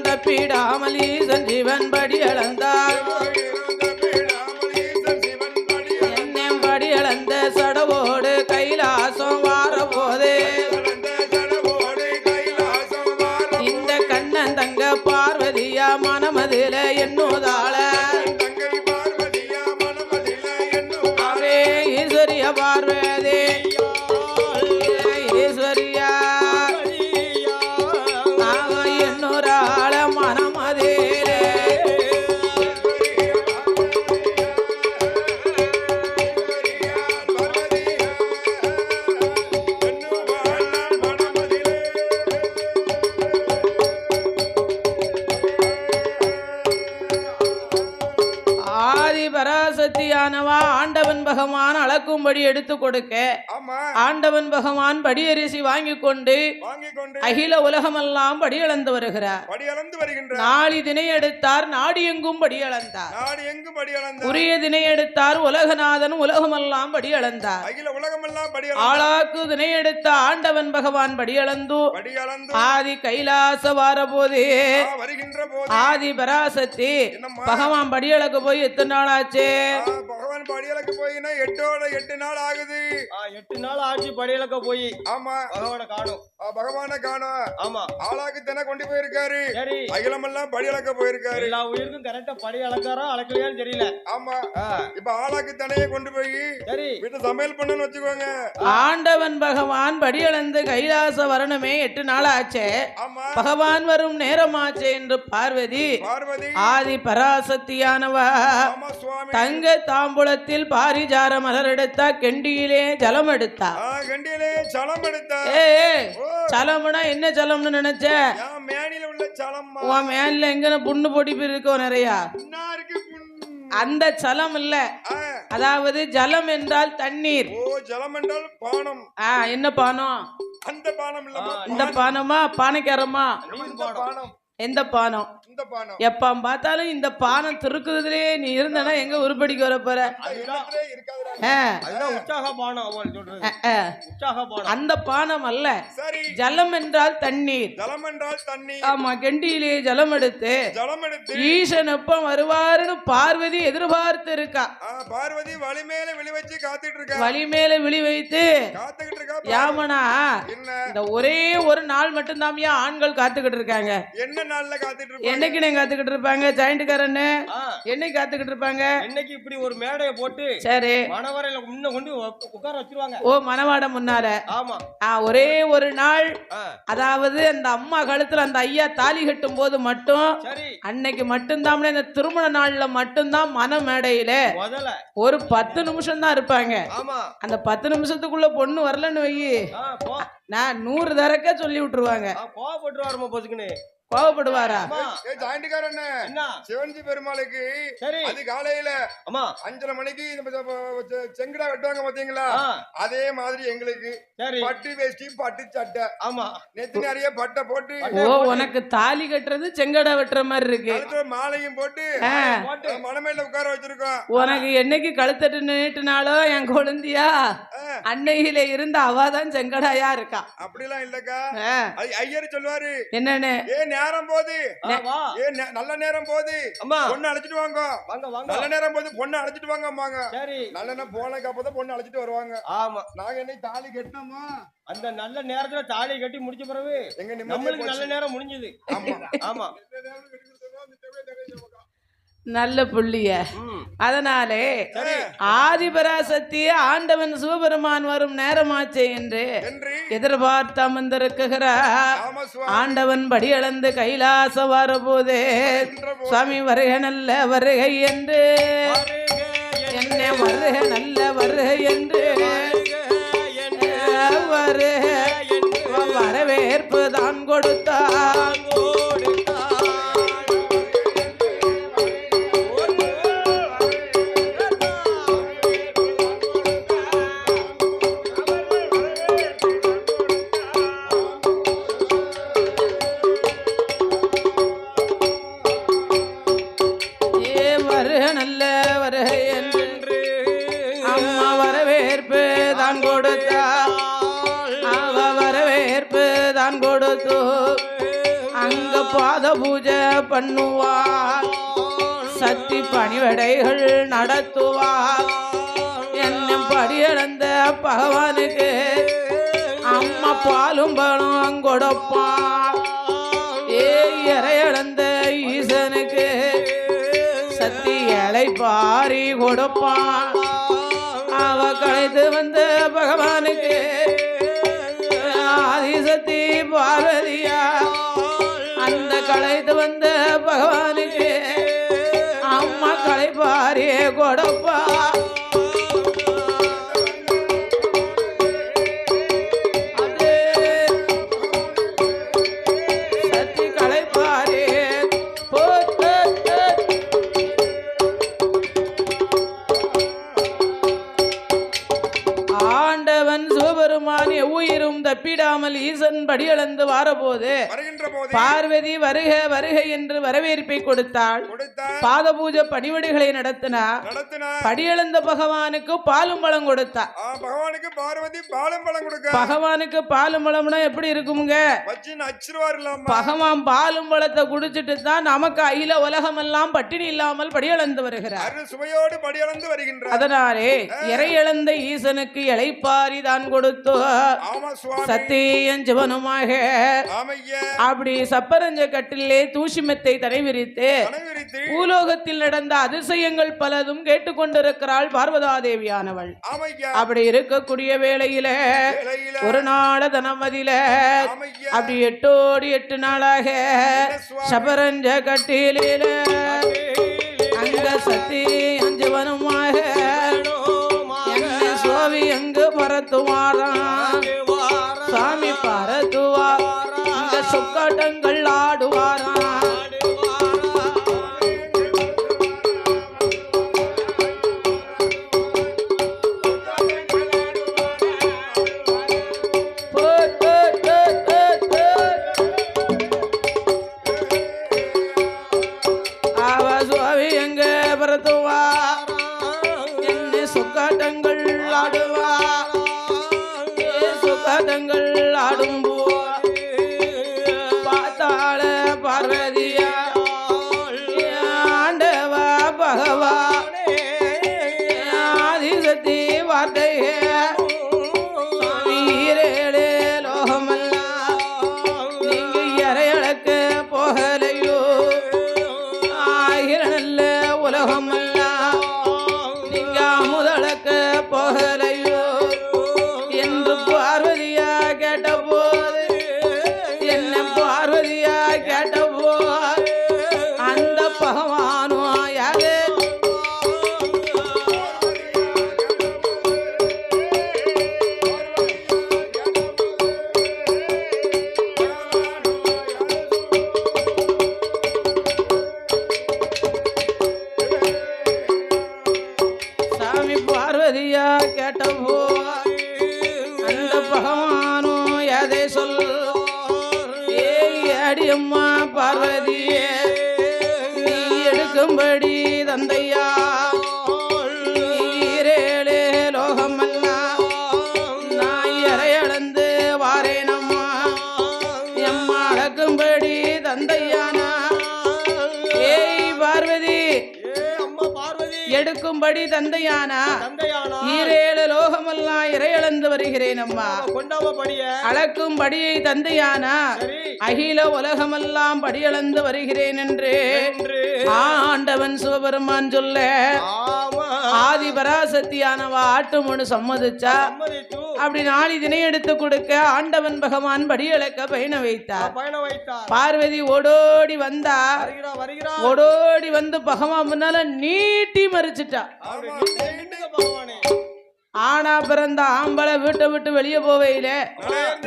தப்பிடாமல் ஈசன் சிவன் படி அளந்தார் என்னும் படி அளந்த சடவோடு கைலாசம் வார போது இந்த கண்ணன் தங்க பார்வதியா மனமதில என்னுதாள அவே ஈஸ்வரிய பார்வதி ஈஸ்வரியா பராசக்தியானவா ஆண்டவன் பகவான் அளக்கும்படி எடுத்து கொடுக்க ஆண்டவன் பகவான் படியரிசி வாங்கி கொண்டு அகில உலகமெல்லாம் படியளந்து வருகிறார் நாளை தினை எடுத்தார் நாடு எங்கும் படியளந்தார் உரிய தினை எடுத்தார் உலகநாதன் உலகமெல்லாம் படியளந்தார் ஆளாக்கு தினை எடுத்த ஆண்டவன் பகவான் படியளந்து ஆதி கைலாச வார போது ஆதி பராசக்தி பகவான் படியளக்க போய் எத்தனை நாள் ஆச்சு பகவான் படியலக்கு போயினா 8 நாள் ஆகுது 8 நாள் ஆச்சு படியலக்க போய் ஆமா பகவான காணோம் ஆமா ஆளாக்கு தின கொண்டு போயிருக்காரு சரி அகிலமெல்லாம் படியலக்க போயிருக்காரு எல்லா உயிருக்கும் கரெக்டா படி அளக்காரோ அளக்கலையான்னு தெரியல ஆமா இப்ப ஆளாக்கு தினையே கொண்டு போய் சரி வீட்டு சமையல் பண்ணன்னு வச்சுக்கோங்க ஆண்டவன் பகவான் படியளந்து கைலாச வரணுமே 8 நாள் ஆச்சு பகவான் வரும் நேரமாச்சு என்று பார்வதி ஆதி பராசக்தியானவா தங்க தாம்பூலத்தில் பாரிஜார மலர் எடுத்தா கெண்டியிலே ஜலம் எடுத்தா சலம்னா என்ன சலம்னு நினைச்ச மேல எங்க புண்ணு பொடிப்பு இருக்கோ நிறைய அந்த சலம் இல்ல அதாவது ஜலம் என்றால் தண்ணீர் ஜலம் என்றால் பானம் என்ன பானம் அந்த பானம் இல்ல இந்த பானமா பானைக்காரமா எந்த பானம் எப்ப பார்த்தாலும் இந்த பானம் திருக்குறதுலயே நீ இருந்தனா எங்க உருப்படிக்கு வர போற அந்த பானம் அல்ல ஜலம் என்றால் தண்ணீர் ஆமா கெண்டியிலே ஜலம் எடுத்து ஈசன் எப்ப வருவாருன்னு பார்வதி எதிர்பார்த்து இருக்கா பார்வதி வழி மேல விழி வச்சு காத்துட்டு இருக்கா வழி மேல விழி வைத்து காத்துக்கிட்டு இருக்கா யாமனா இந்த ஒரே ஒரு நாள் மட்டும் தான் ஆண்கள் காத்துக்கிட்டு இருக்காங்க என்ன நாள்ல காத்துட்டு இருப்பாங்க என்னைக்கு நீங்க காத்துக்கிட்டு இருப்பாங்க ஜாயிண்ட்காரன்னு என்னைக்கு காத்துக்கிட்டு இருப்பாங்க என்னைக்கு இப்படி ஒரு மேடையை போட்டு சரி மணவரையில முன்ன கொண்டு உட்கார வச்சிருவாங்க மணவாட முன்னால ஆமா ஒரே ஒரு நாள் அதாவது அந்த அம்மா கழுத்துல அந்த ஐயா தாலி கட்டும் போது மட்டும் அன்னைக்கு மட்டும்தான் இந்த திருமண நாள்ல மட்டும்தான் மன மேடையில ஒரு 10 நிமிஷம் தான் இருப்பாங்க அந்த 10 நிமிஷத்துக்குள்ள பொண்ணு வரலன்னு வை நான் 100 தரக்க சொல்லி விட்டுருவாங்க கோவப்படுவாரா? ஜாயிண்டுக்காரன் என்ன சிவன்ஜி பெருமாளுக்கு சரி அது காலையில ஆமா 5:30 மணிக்கு செங்கடா வெட்டுவாங்க பாத்தீங்களா? அதே மாதிரி எங்களுக்கு சரி பட்டு வேஷ்டி பட்டு சட்டை ஆமா நெத்தி நிறைய பட்டை போட்டு உனக்கு தாலி கட்டுறது செங்கடா வெட்டுற மாதிரி இருக்கு. கழுத்துல மாலையும் போட்டு மணமேல உட்கார வச்சிருக்கோம். உனக்கு என்னைக்கு கழுத்தட்டு நீட்டுனாலோ என் குழந்தையா அன்னையில இருந்த அவாதான் செங்கடாயா இருக்கா. அப்படிலாம் இல்லக்கா, ஐயர் சொல்லுவாரு என்னன்னு, நேரம் போது நல்ல நேரம் போது அம்மா பொண்ணு அழைச்சிட்டு வாங்க, நல்ல நேரம் போது பொண்ணு அழைச்சிட்டு வாங்க அம்மாங்க. சரி நல்ல நேரம் போனதுக்கு அப்பதான் பொண்ணு அழைச்சிட்டு வருவாங்க. ஆமா நாங்க என்னைக்கு தாலி கட்டினோமா அந்த நல்ல நேரத்துல தாலி கட்டி முடிச்ச பிறகு நம்மளுக்கு நல்ல நேரம் முடிஞ்சது. ஆமா நல்ல புள்ளிய. அதனாலே ஆதிபராசக்தி ஆண்டவன் சிவபெருமான் வரும் நேரமாச்சே என்று எதிர்பார்த்து அமர்ந்திருக்கிறார். ஆண்டவன் படியளந்து கைலாசம் வரபோதே சுவாமி வருக நல்ல வருகை என்று, என்ன வருக நல்ல வருகை என்று வரவேற்பு தான் கொடுத்தார். நல்ல வருகை என்று அம்மா வரவேற்பு தான் கொடுத்தார். அவ வரவேற்பு தான் கொடுத்து அங்க பாத பூஜை பண்ணுவார், சக்தி பணிவடைகள் நடத்துவார். என்ன படியளந்த பகவானுக்கு அம்மா பாலும் பழம் கொடுப்பார். இறையளந்த ஈசனுக்கு சக்தி இலை பாரி கொடுப்பான். அவ களைத்து வந்த பகவானுக்கு ஆதிசக்தி பார்வதியா அந்த களைத்து வந்த பகவானுக்கு அம்மா களை பாரி கொடுப்பா. உயிரும் தப்பிடாமல் ஈசன் படியளந்து வாரபோது பார்வதி வருக வருக என்று வரவேற்பை கொடுத்தாள். பாத பூஜை பணிவடைகளை நடத்தினார். படியளந்த பகவானுக்கு பாலும் பழம் கொடுத்தார். பகவானுக்கு பார்வதி பாலும் பழம் கொடுக்க. பகவானுக்கு பாலும் பழம்னா எப்படி இருக்குமுங்க? பகவான் பாலும் பழத்தை குடிச்சிட்டு தான் நமக்கு அகில உலகம் எல்லாம் பட்டினி இல்லாமல் படியளந்து வருகிறார், சுவையோடு படியளந்து வருகின்றார். அதனாலே இறையளந்த ஈசனுக்கு இளைப்பாரி தான் கொடுத்து சத்தியம் சிவனுமாக அப்படி சப்பரஞ்ச கட்டிலே தூஷிமத்தை தடை விரித்து பூலோகத்தில் நடந்த அதிசயங்கள் பலதும் கேட்டுக்கொண்டிருக்கிறாள் பார்வதாதேவியானவள். அப்படி இருக்கக்கூடிய வேளையில ஒரு நாள தனமதியில அப்படி 8 நாளாக சப்பரஞ்ச கட்டிலே அங்க சத்தியம் சிவனுமாக சுவாமி அங்கு பரத்துவாரான். சாமி பரத்துவார் இந்த சொக்காட்டங்கள் ஆடுவாரான். அவ சுவாமி எங்க பரத்துவார் என்ன சொக்காட்டங்கள் ஆடுவார். சொக்காட்டங்கள் ஆடும்போ பார்த்தா அடியம்மா பார்வதியே நீ எடுக்கும்படி தந்தையா ஈரேழு லோகமெல்லாம் நான் இறையளந்து வாரேனம்மா எம்மா அடக்கும்படி தந்தையானா ஏய் பார்வதி எடுக்கும்படி தந்தையானா ஈரேழு லோகமெல்லாம் இறையளந்து வருகிறேன் அம்மா அளக்கும் படியை தந்தையானா அகில உலகமெல்லாம் படியளந்து வருகிறேன் என்று ஆண்டவன் சிவபெருமான் சொல்ல ஆதி பராசக்தியானவா ஆட்டுமனு சம்மதிச்சா அப்படி நாளை தினை எடுத்து கொடுக்க ஆண்டவன் பகவான் படியளக்க பயண வைத்தார் பார்வதி ஓடோடி வந்தா ஓடோடி வந்து பகவான் முன்னால நீட்டி மறிச்சிட்டா ஆனா பிறந்த ஆம்பளை வீட்டை விட்டு வெளியே போவையில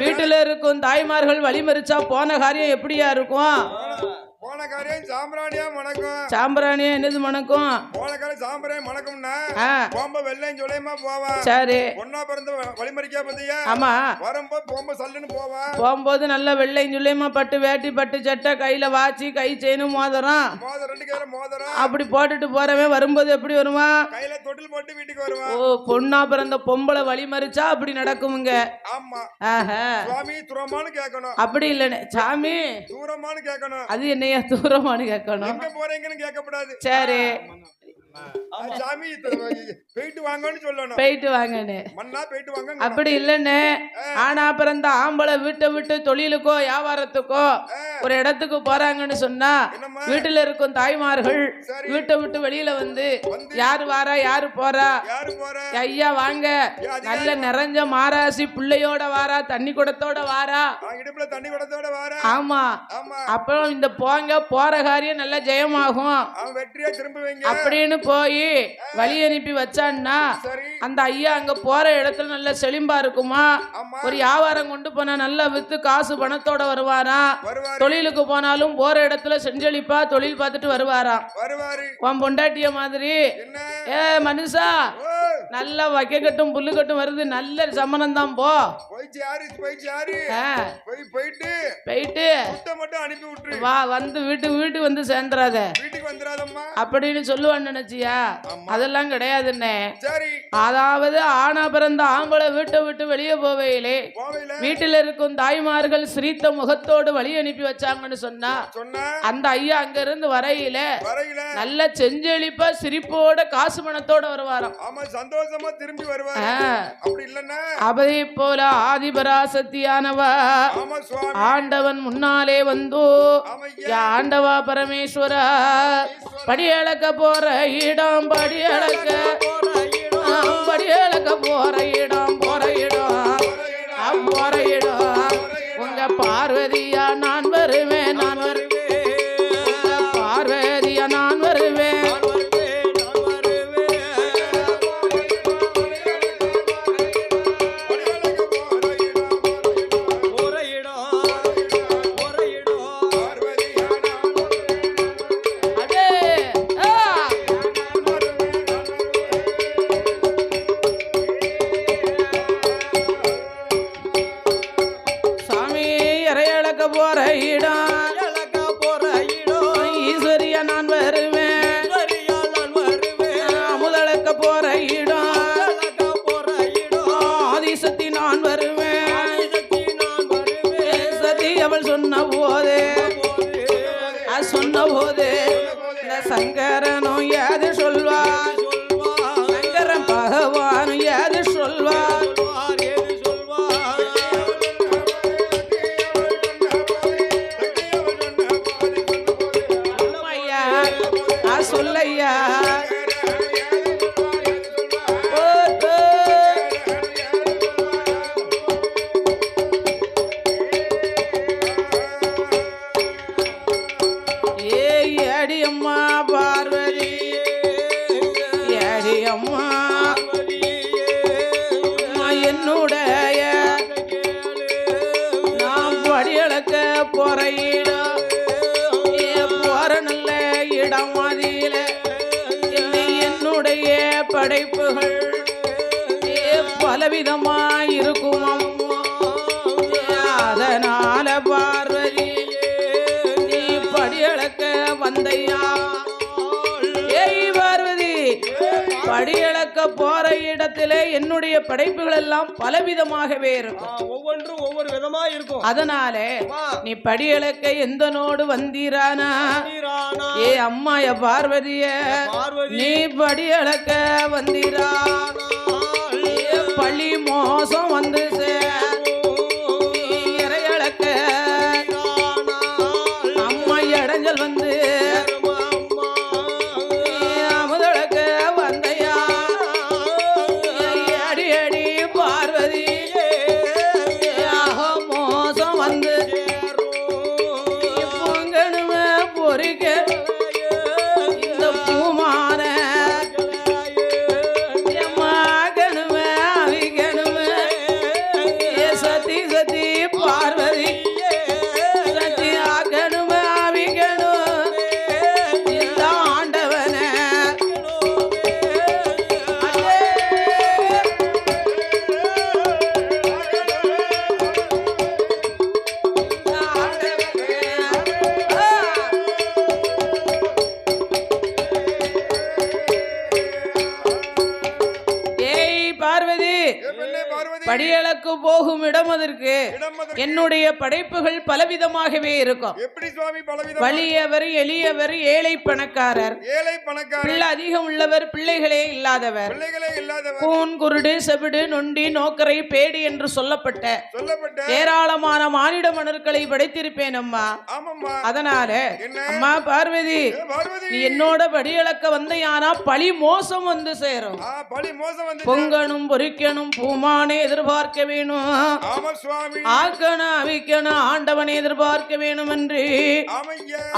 வீட்டுல இருக்கும் தாய்மார்கள் வழிமறிச்சா போன காரியம் எப்படியா இருக்கும் போன காரியம் சாம்பிராணியா மணக்கும் சாம்பிராணியா என்னது மணக்கும் போன காரியம் சாம்பிராணி மணக்கும்னா போம்ப வெள்ளையும் சொல்லியமா போவா சரி பொண்ணா பிறந்த வழிமறிக்கா பத்தியா ஆமா வரும்போது போம்ப சல்லுன்னு போவா போகும்போது நல்ல வெள்ளையும் சொல்லியமா பட்டு வேட்டி பட்டு சட்டை கையில வாச்சி கை செயினும் மோதிரம் ரெண்டு கையில மோதிரம் அப்படி போட்டுட்டு போறவன் வரும்போது எப்படி வருவான் கையில தொட்டில் போட்டு வீட்டுக்கு வருவான் ஓ பொண்ணா பிறந்த பொம்பளை வழிமறிச்சா அப்படி நடக்குமுங்க ஆமா சுவாமி தூரமானு கேட்கணும் அப்படி இல்லன்னு சாமி தூரமானு கேட்கணும் அது என்னையா தூரமானு கேட்கணும் எங்க போறீங்கன்னு கேட்கக்கூடாது சரி சாமி போயிட்டு வாங்கன்னு சொல்லணும் போயிட்டு வாங்கன்னு மண்ணா போயிட்டு வாங்க அப்படி இல்லன்னு ஆனா பிறந்த ஆம்பளை வீட்டை விட்டு தொழிலுக்கோ வியாபாரத்துக்கோ ஒரு இடத்துக்கு போறாங்கன்னு சொன்னா வீட்டுல இருக்கும் தாய்மார்கள் வீட்டை விட்டு வெளியில வந்து யாரு வாரா யாரு போறா ஐயா வாங்க நல்ல நிறைஞ்ச மாராசி பிள்ளையோட வாரா தண்ணி குடத்தோட வாரா தண்ணி குடத்தோட வாரா ஆமா அப்புறம் இந்த போங்க போற காரியம் நல்ல ஜெயமாகும் வெற்றியா திரும்புவீங்க அப்படின்னு போய் வழி அனுப்பி வச்சான்னா அந்த ஐயா அங்க போற இடத்துல நல்ல செழிம்பா இருக்குமா ஒரு வியாபாரம் கொண்டு போனா நல்லா வித்து காசு பணத்தோட வருவாரா தொழிலுக்கு போனாலும் போற இடத்துல செஞ்சொழிப்பா தொழில் பார்த்துட்டு வருவாராம் உன் பொண்டாட்டிய மாதிரி ஏ மனுஷா நல்லா வைக்க கட்டும் புல்லு கட்டும் வருது நல்ல சம்மனம் தான் போ போயிட்டு வா வந்து வீட்டுக்கு வந்து சேர்ந்துடாத அப்படின்னு சொல்லுவான்னு நினைச்சியா அதெல்லாம் கிடையாதுன்னு அதாவது ஆனா பிறந்த ஆம்பளை வீட்டை விட்டு வெளியே போவையிலே வீட்டில் இருக்கும் தாய்மார்கள் சிரித்த முகத்தோடு வழி அனுப்பி வச்சாங்கன்னு சொன்னா அந்த ஐயா அங்க இருந்து வரையில நல்ல செஞ்செழிப்பா சிரிப்போட காசு பணத்தோட வருவாராம் சந்தோஷமா திரும்பி வருவார் அதே போல ஆதிபராசக்தியானவா ஆண்டவன் முன்னாலே வந்தோ ஆண்டவா பரமேஸ்வரா படியளக்க போற இடம் படியளக்க போற இடம் போற இடம் உங்க பார்வதியா நான் வருவேன் பார்வதியா நான் வருவேன் போற இடம் ஈஸ்வரியா நான் வருவேன் அமுதளக்க போற இடம் ஆதிசக்தி நான் வருவேன் சதி அவள் சொன்ன போது சங்கரனும் யாது சொல்வார் சங்கரன் பகவானும் யாது சொல்வார் சொல்லையா அடியம்மா பார்வதி அடியம்மா என்னுடைய நாம் படியளக்க போற இடம் போற நல்ல இடம் மாதில என்னுடைய படைப்புகள் பலவிதமாயிருக்கும் அதனால பார்வதி போற இடத்திலே என்னுடைய படைப்புகள் எல்லாம் பலவிதமாகவே இருக்கும். ஒவ்வொன்றும் ஒவ்வொரு விதமா இருக்கும். அதனாலே நீ படியளக்க எந்த நோடு வந்தீரானா ஏ அம்மாய பார்வதிய நீ படியளக்க வந்தீரானா பழி மோசம் வந்து இறையளக்க அம்மா இடைஞ்சல் வந்து அமுதளக்க வந்தையா அடி அடி பார்வதி மோசம் வந்து பொங்கணுமே பொறிக்க இந்த பூமான மகனுமே அவிகணுமே சதி சதி பார்வதி சதி ஆகணுமே அவிகணும் இந்த ஆண்டவனே பார்வதி படியளக்கு போகும் இடம் அதற்கு என்னுடைய படைப்புகள் பலவிதமாகவே இருக்கும். எப்படி சுவாமி பலவிதம்? வலியவர் எளியவர் ஏழை பணக்காரர் பிள்ளை அதிகம் உள்ளவர் பிள்ளைகளே இல்லாதவர் கூன் குருடு செவிடு நொண்டி நோக்கரை பேடி என்று சொல்லப்பட்ட ஏராளமான மானிட மணற்களை படைத்திருப்பேன் அம்மா. அதனால அம்மா பார்வதி நீ என்னோட படியளக்க வந்தையானா பழி மோசம் வந்து சேரும். பொங்கணும் பொறிக்கணும் பூமானே எதிர்பார்க்க வேணும் ஆக்கணும் அவிக்கணும் ஆண்டவனை எதிர்பார்க்க வேணும் என்று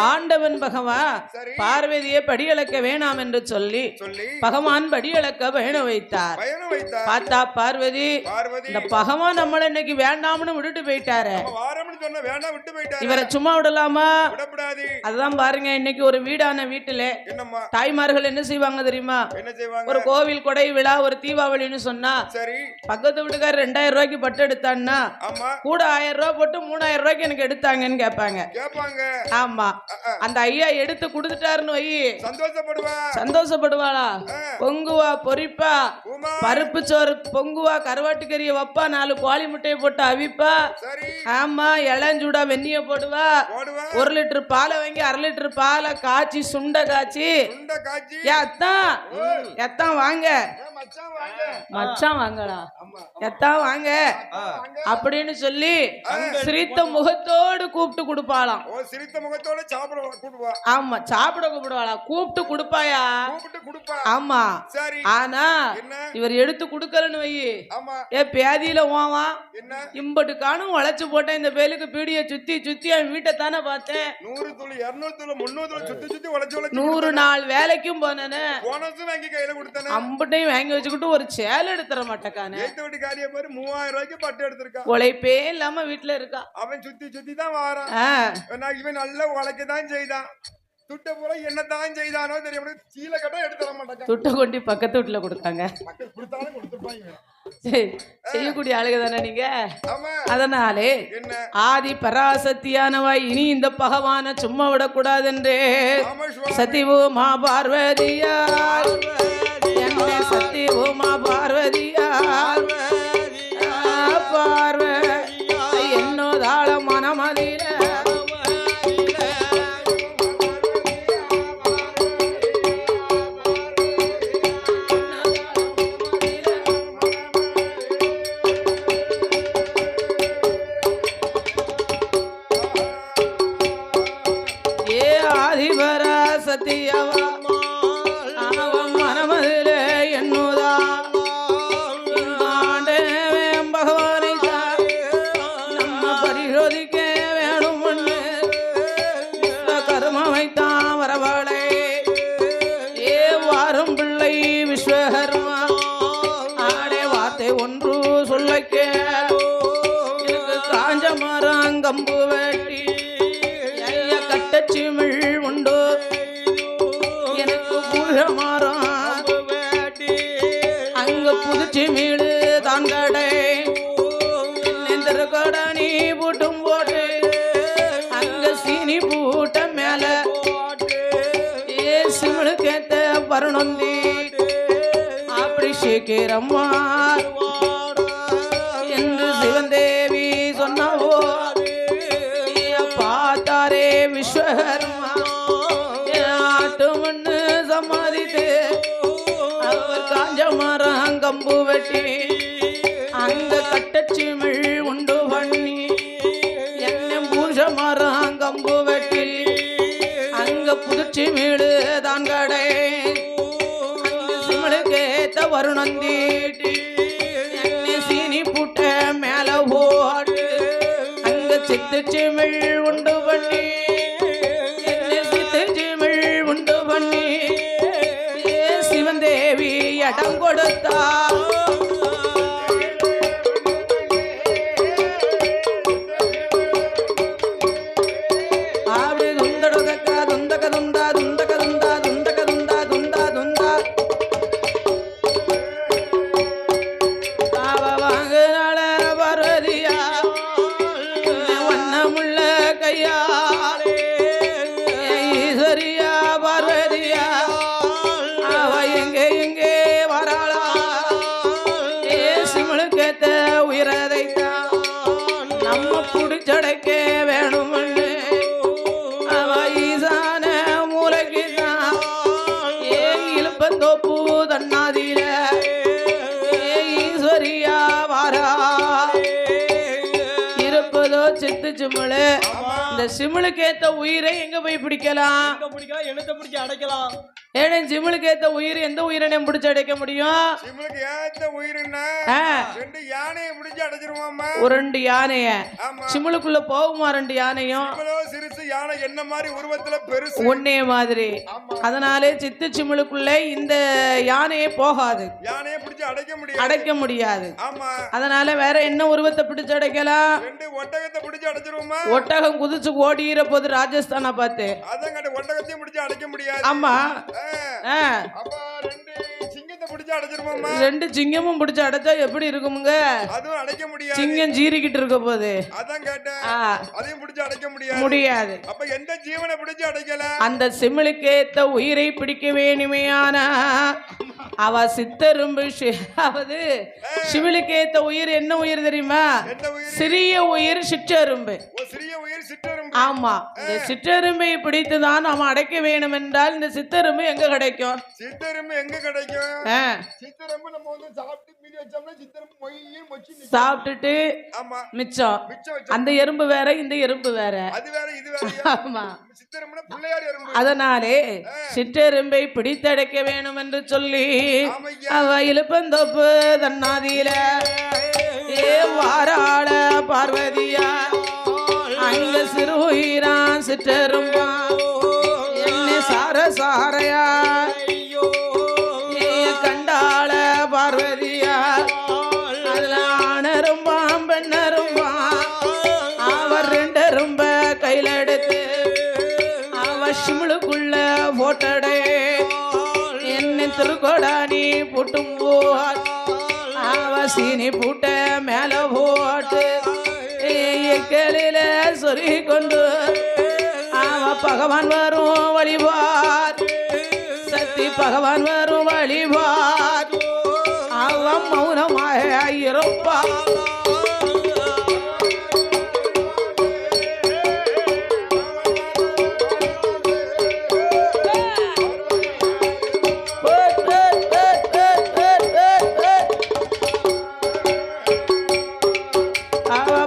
ஆண்டவன் பகவான் பார்வதியை படியளக்க வேணாம் என்று சொல்லி பகவான் படியளக்க வேண வைத்தார். பார்த்தா பார்வதி இந்த பகவான் நம்மள இன்னைக்கு வேண்டாம்னு விட்டுட்டு போயிட்டாரு. இவரை சும்மா விடலாமா? அதுதான் பாருங்க இன்னைக்கு ஒரு வீடான வீட்டுல தாய்மார்கள் என்ன செய்வாங்க தெரியுமா? ஒரு கோவில் கொடை விழா ஒரு தீபாவளின்னு சொன்னா பக்கத்து வீட்டுக்காரர் 2000 ரூபாய்க்கு பட்டு எடுத்தான்னா கூட 1000 ரூபாய் போட்டு 3000 ரூபாய்க்கு எனக்கு எடுத்தாங்கன்னு கேட்பாங்க. ஆமா அந்த ஐயா எடுத்து கொடுத்துட்டாருன்னு வை சந்தோஷப்படுவாளா? பொங்குவா பொரிப்பா பருப்பு சோறு பொங்குவா கருவாட்டு கறிய வைப்பா 4 கோழி முட்டையை போட்டு அவிப்பா. ஆமா இளஞ்சூடா வெந்நிய போடுவா 1 லிட்டர் பாலை வாங்கி 1/2 லிட்டர் பாலை காய்ச்சி சுண்ட காய்ச்சி எத்தான் வாங்க மச்சான் வாங்கடா எத்தான் வாங்க அப்படின்னு சொல்லி சிரித்த முகத்தோடு கூப்பிட்டு கொடுப்பாளாம். ஆமா சாப்பிட கூப்பிடுவாளா கூப்பிட்டு கொடுப்பாயா? ஆமா ஆனா இவர் எடுத்து கொடுக்கலன்னு வை பேதியில ஓவா இம்பட்டு காணும் உழைச்சு போட்டேன் இந்த பேலுக்கு பீடிய சுத்தி சுத்தி அவன் வீட்டை தானே பார்த்தேன் 100 நாள் வேலைக்கும் போனேன்னு அம்பட்டையும் வாங்கி வச்சுக்கிட்டு ஒரு சேலை எடுத்துற மாட்டேக்கானே உழைப்பே இல்லாம வீட்டுல இருக்கா. அவன் சுத்தி சுத்தி தான் வாரான். இவன் நல்ல உழைக்கதான் செய்தான். துட்ட போல என்னதான் செய்தானோ தெரியும். சீலை கட்ட எடுத்துற மாட்டாங்க. துட்ட கொண்டு பக்கத்து வீட்டுல கொடுத்தாங்க. செய்யக்கூடிய ஆளுக தானே நீங்க. அதனாலே ஆதி பராசக்தியானவாய் இனி இந்த பகவான சும்மா விடக்கூடாதென்றே சத்திவு மா பார்வதியார் சத்திவு மா பார்வதியார் பார்வதி என்னோதாள மனமதிர கம்பு வெட்டி கட்டச்சிமிழ் உண்டு எனக்கு புழமாறம் அங்க புதுச்சி மீடு தான் கடை கடனி பூட்டும் போட்டு அங்க சீனி பூட்ட மேல சிமிழுக்கேத்த பருணந்தி அப்படி சீக்கிரம்மா என்று சிவந்தேவி சொன்னவோ பார்த்தாரே விஸ்வகர்மா ஆட்டு மண்ணு சமாதித்து அவர் காஞ்ச மரம் கம்பு வெட்டி அங்க கட்டச்சிமிழ் உண்டு பண்ணி என்ன பூஜ மரம் கம்பு வெட்டி அங்க புதுச்சி வீடு தான் கடை சிமலுக்கேத்த வருணம் தீட்டி என்ன சீனி புட்ட மேல போட்டு அங்க சித்து சிமிழ் உண்டு பண்ணி என்ன சித்து சிமிழ் உண்டு பண்ணி சிவந்தேவி இடம் கொடுத்தா புடிச்சடைக்க வேணும்னு அவ ஈசான மூலகிதான் இழுப்பந்தோப்பு தன்னாதில ஈஸ்வரியா வாரா இருப்பதோ சித்து சிமிழு இந்த சிமிழுக்கு ஏத்த உயிரை எங்க போய் பிடிக்கலாம் என்னத்தை பிடிச்சி அடைக்கலாம் ஏன்னா சிமிழுக்கு ஏத்த உயிர் எந்த உயிரினை பிடிச்சு அடைக்க முடியும் சிமிழுக்கு ஏத்த உயிரினா ரெண்டு யானையை பிடிச்சு அடைச்சிருவாமா ஒரு ரெண்டு யானைய சிமிழுக்குள்ள போகுமா ரெண்டு யானையும் சிறுசு யானை என்ன மாதிரி உருவத்துல பெருசு ஒன்னே மாதிரி அதனாலே சித்து சிமிழுக்குள்ள இந்த யானையே போகாது யானையை பிடிச்சு அடைக்க முடியாது ஆமா அதனால வேற என்ன உருவத்தை பிடிச்சு அடைக்கலாம் ரெண்டு ஒட்டகத்தை பிடிச்சு அடைச்சிருவோமா ஒட்டகம் குதிச்சு ஓடிற போது ராஜஸ்தானை பார்த்து அதங்க ஒட்டகத்தையும் பிடிச்சு அடைக்க முடியாது ஆமா அப்ப ரெண்டு சிங்கத்தை பிடிச்சு அடைச்சிருவோமா ரெண்டு சிங்கமும் பிடிச்சு அடைச்சா எப்படி இருக்குமுங்க அதுவும் அடைக்க முடியாது சிங்கம் ஜீரிக்கிட்டு இருக்க போது அதான் கேட்டேன் அதையும் பிடிச்சு அடைக்க முடியாது அப்ப எந்த ஜீவனை பிடிச்சு அடைக்கல அந்த சிமிழுக்கேத்த உயிரை பிடிக்க வேணுமையான அவ சித்தரும்பு அதாவது சிமிழுக்கேத்த உயிர் என்ன உயிர் தெரியுமா சிறிய உயிர் சிற்றரும்பு ஆமா இந்த சிற்றரும்பை பிடித்துதான் நாம அடைக்க வேண்டும் என்றால் இந்த சித்தரும்பு எங்க கிடைக்கும் சித்தரும்பு நம்ம வந்து சாப்பிட்டு மீதி வச்சோம்னா சித்தரும்பு மொய்யும் மொச்சி சாப்பிட்டுட்டு மிச்சம் அந்த எறும்பு வேற இந்த எறும்பு வேற அது வேற இது வேற ஆமா சித்தரும்புனா பிள்ளையார் எறும்பு அதனாலே சிற்றெரும்பை பிடித்தடைக்க வேண்டும் என்று சொல்லி அவ இழுப்பந்தோப்பு தன்னாதியில வாராள பார்வதியா அங்க சிறு உயிரான் சிற்றெரும்பா என்ன சார சாரையா கண்டாள பார்வதியா அதுல ஆணரும்பாம் பெண்ணரும்பா அவர் ரெண்டரும்ப கையில எடுத்து அவ சிமிழுக்குள்ள போட்டடே என்ன திருக்கோடானி புட்டும் போல் அவ சீனி பூட்ட மேல போட்டு எக்கலில சொறி கொண்டு அவ பகவான் வரும் வழிபார் சக்தி பகவான் வரும் வழிபார் அவ மௌனமாக இருப்பா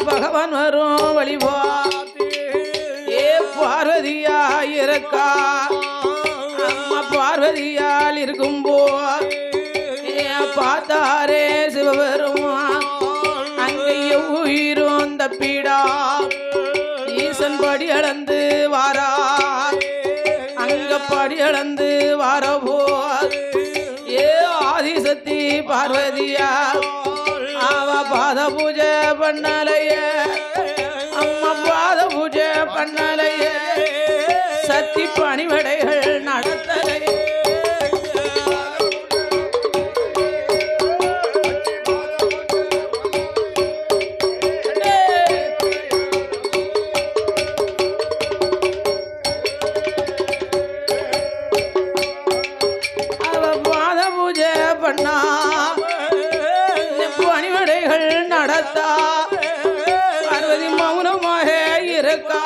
பகவான் வரும் வழிபார் பார்வதியா இருக்கா அம்மா பார்வதியால் இருக்கும்போ பார்த்தாரே சிவபெருமான் அங்கேய உயிரும் தப்பிடா ஈசன் படி அளந்து வாரா அங்க படி அளந்து வாரபோ ஆதிசக்தி பார்வதியா அவ பாத பூஜை பண்ணலைய அம்மா பாத பூஜை பண்ணலைய சக்தி பணிவடைகள் நடத்தலைய அவ பாத பூஜை பண்ணா இருக்கா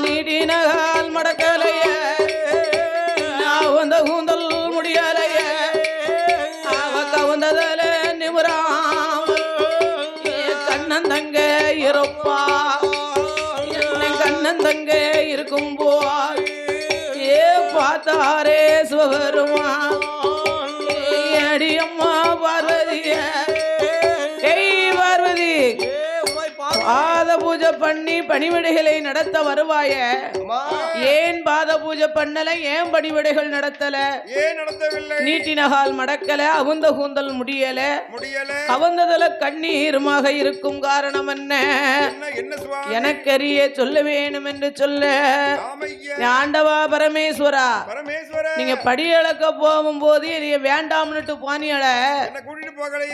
நீடினகால் மடக்கலைய நான் வந்த கூந்தல் முடியலைய அவ கவுந்ததல நிமுறாம் கண்ணன் தங்க இருப்பா கண்ணன் தங்க இருக்கும் போய் ஏ பார்த்தாரே சுவருமா அடியம்மா பார்வதிய பார்வதி பாத பூஜை பண்ணி பணிவிடைகளை நடத்த வருவாய ஏன் பாத பூஜை பண்ணல ஏன் பணிவிடைகள் நடத்தல ஏன் நடத்தவில்லை நீட்டினகால் மடக்கல அவுந்த கூந்தல் முடியல கவந்ததுல கண்ணீருமாக இருக்கும் காரணம் என்ன எனக்கறிய சொல்ல வேணும் என்று சொல்ல ஆண்டவா பரமேஸ்வரா நீங்க படி இழக்க போகும்போது என்னைய வேண்டாம்னுட்டு போனியல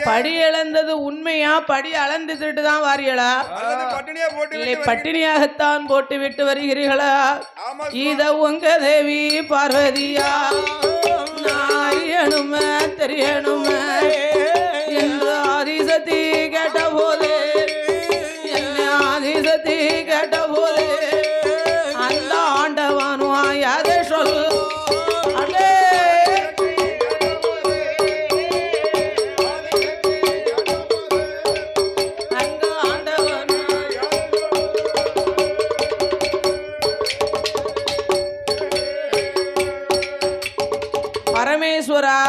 படி இழந்தது உண்மையா படி அளந்துட்டு தான் வாரியலா இல்லை பட்டினியாகத்தான் போட்டு விட்டு வருகிறீர்களா இத உங்க தேவி பார்வதியா அறியணுமே தெரியணுமே என்று ஆதிசக்தி கேட்ட போது என்ன ஆதிசக்தி கேட்ட போது அந்த ஆண்டவனும் யாதை சொல் பரமேஸ்வரா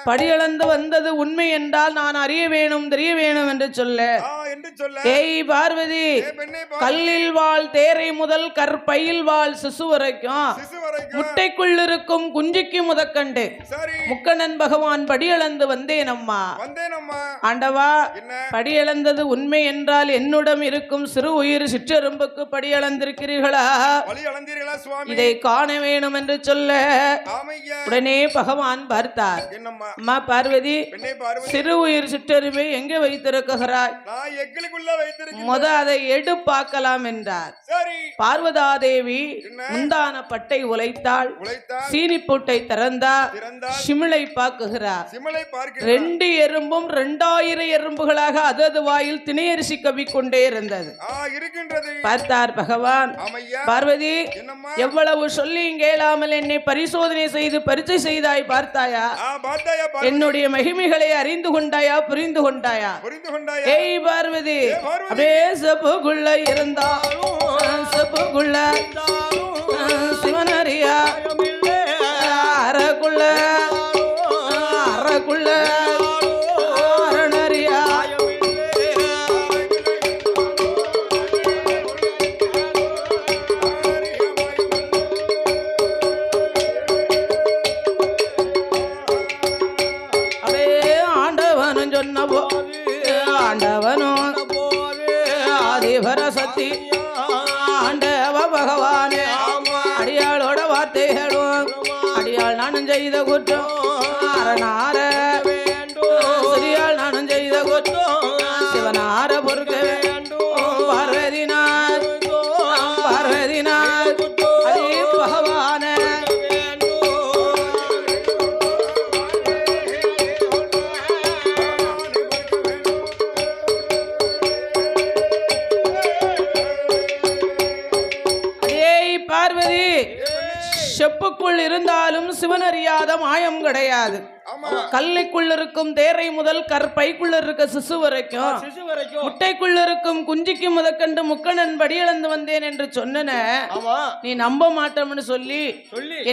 படியளந்து வந்தது உண்மை என்றால் நான் அறிய வேணும் தெரிய வேணும் என்று சொல்ல ஏய் பார்வதி கல்லில் வாழ் தேரை முதல் கற்பையில் வாழ் சிசு வரைக்கும் முட்டைக்குள் இருக்கும் குஞ்சிக்கு முதற்கண்டு முக்கண்ணன் பகவான் படியளந்து வந்தேன் அம்மா ஆண்டவா படியளந்தது உண்மை என்றால் என்னுடன் இருக்கும் சிறு உயிர் சிற்றெரும்புக்கு படியளந்திருக்கிறீர்களா இதை காண வேணும் என்று சொல்ல உடனே பகவான் பார்த்தார் அம்மா பார்வதி சிறு உயிர் சிற்றெரும்பை எங்கே வைத்திருக்கிறாய் முத அதை எடு பார்க்கலாம் என்றார் பார்வதா தேவி முந்தான பட்டை உழைத்தாள் சீனி பூட்டை திறந்தார் சிமிளை பார்க்குகிறார் 2 எறும்பும் 2000 எறும்புகளாக அதது வாயில் திணையரிசி கவிக்கொண்டே இருந்தது பார்த்தார் பகவான் பார்வதி எவ்வளவு சொல்லி கேளாமல் என்னை பரிசோதனை செய்து பரிச்சை செய்தாய் பார்த்தாயா என்னுடைய மகிமைகளை அறிந்து கொண்டாயா புரிந்து கொண்டாயா ஏய் பார்வதி அப்படியே செப்புக்குள்ள இருந்தாலும் செப்புக்குள்ள சிவனரியா அறக்குள்ள அறக்குள்ள அரணரியா அப்படியே ஆண்டவனும் சொன்ன ஆண்டவனும் ஆதிபரசக்தி ஆண்டவ பகவானே அடியாளோட வார்த்தைகளும் அடியாள் நானும் செய்த குற்றம் அரணார சிறியாள் நானும் செய்த குற்றம் சிவனார பொறுக்க வேண்டும் பார்வதினார் பார்வதினார் அதே பகவானே பார்வதி செப்புக்குள் இருந்தாலும் சிவனறியாத மாயம் கிடையாது கல்லைக்குள்ள இருக்கும் தேரை முதல் கற்பைக்குள்ள இருக்க சிசு வரைக்கும் முட்டைக்குள்ள இருக்கும் குஞ்சிக்கு முதற்கண்டு முக்கணன் படியளந்து வந்தேன் என்று சொன்ன நீ நம்ப மாட்டோம்னு சொல்லி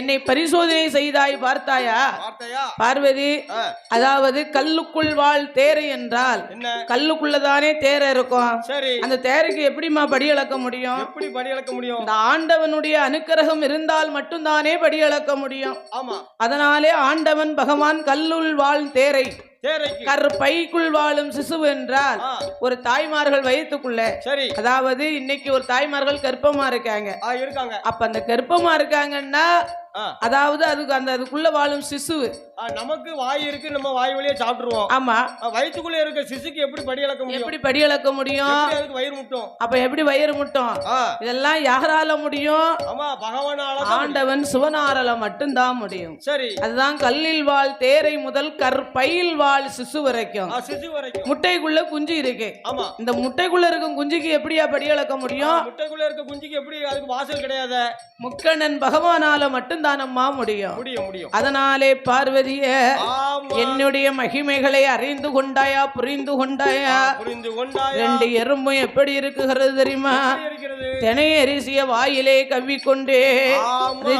என்னை பரிசோதனை செய்தாய் பார்த்தாயா பார்வதி அதாவது கல்லுக்குள் வாழ் தேரை என்றால் கல்லுக்குள்ளதானே தேரை இருக்கும் அந்த தேரைக்கு எப்படிமா படியளக்க முடியும் இந்த ஆண்டவனுடைய அனுக்கிரகம் இருந்தால் மட்டும்தானே படியளக்க முடியும் அதனாலே ஆண்டவன் பகவான் கல்லுள் வாழ் தேரை கற்பைக்குள் வாழும் சிசு என்றால் ஒரு தாய்மார்கள் வயிற்றுக்குள்ள அதாவது இன்னைக்கு ஒரு தாய்மார்கள் கர்ப்பமா இருக்காங்க அப்ப அந்த கர்ப்பமா இருக்காங்கன்னா அதாவது அதுக்கு அதுக்குள்ள வாழும் சிசு. நமக்கு வாய் இருக்கு, நம்ம வாய் வழியா சாப்பிட்டுருவோம். ஆமா, வயிற்றுக்குள்ள இருக்க சிசுக்கு எப்படி படி அளக்க முடியும்? எப்படி படி அளக்க முடியும்? அதுக்கு வயிறு முட்டும். அப்ப எப்படி வயிறு முட்டும்? இதெல்லாம் யாரால முடியும்? ஆமா, பகவானால. ஆண்டவன் சிவனாரால மட்டும்தான் முடியும். சரி, அதுதான் கல்லில் வாழ் தேரை முதல் கற்பையில் வாழ் சிசு வரைக்கும். சிசு வரைக்கும் முட்டைக்குள்ள குஞ்சு இருக்கு. ஆமா, இந்த முட்டைக்குள்ள இருக்கும் குஞ்சுக்கு எப்படியா படி அளக்க முடியும்? முட்டைக்குள்ள இருக்க குஞ்சுக்கு எப்படி? அதுக்கு வாசல் கிடையாது. முக்கண்ணன் பகவானால மட்டும்தானம்மா முடியும். முடியும். அதனாலே பார்வதிய என்னுடைய மகிமைகளை அறிந்து கொண்டாயா, புரிந்து கொண்டாயா? ரெண்டு எறும்பும் எப்படி இருக்குகிறது தெரியுமா? தினை அரிசிய வாயிலே கவ்விக்கொண்டே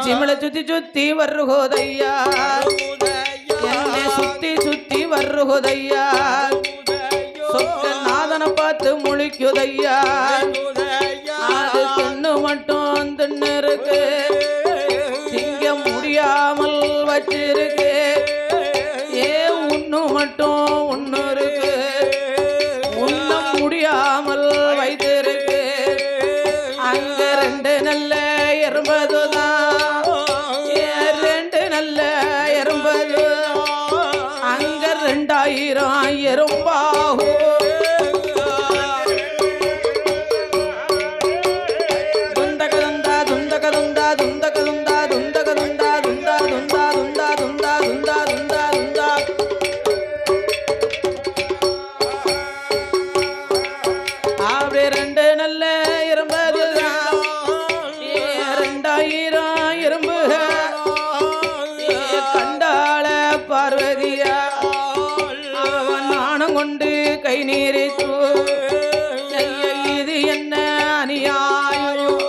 சிமிழ சுத்தி சுத்தி வருகோதையா, என்னை சுத்தி சுத்தி வருகோதையா, சொக்க நாதனை பார்த்து முழிக்குதையா, அது தின்னு மட்டும் தின்னு இருக்கு, திங்க முடியாமல் வச்சிருக்கு, உண்ணு மட்டும் ஒண்ணு இருக்கு, உண்ண முடியாமல் வைத்திருக்கு. அங்க ரெண்டு நல்ல எறும்பதுதான், ரெண்டு நல்ல எறும்பது, அங்க 2000 எறும்பாகும். பார்வதியா அவன் நாணம் கொண்டு கை நீரித்து, இது என்ன அநியாயம்,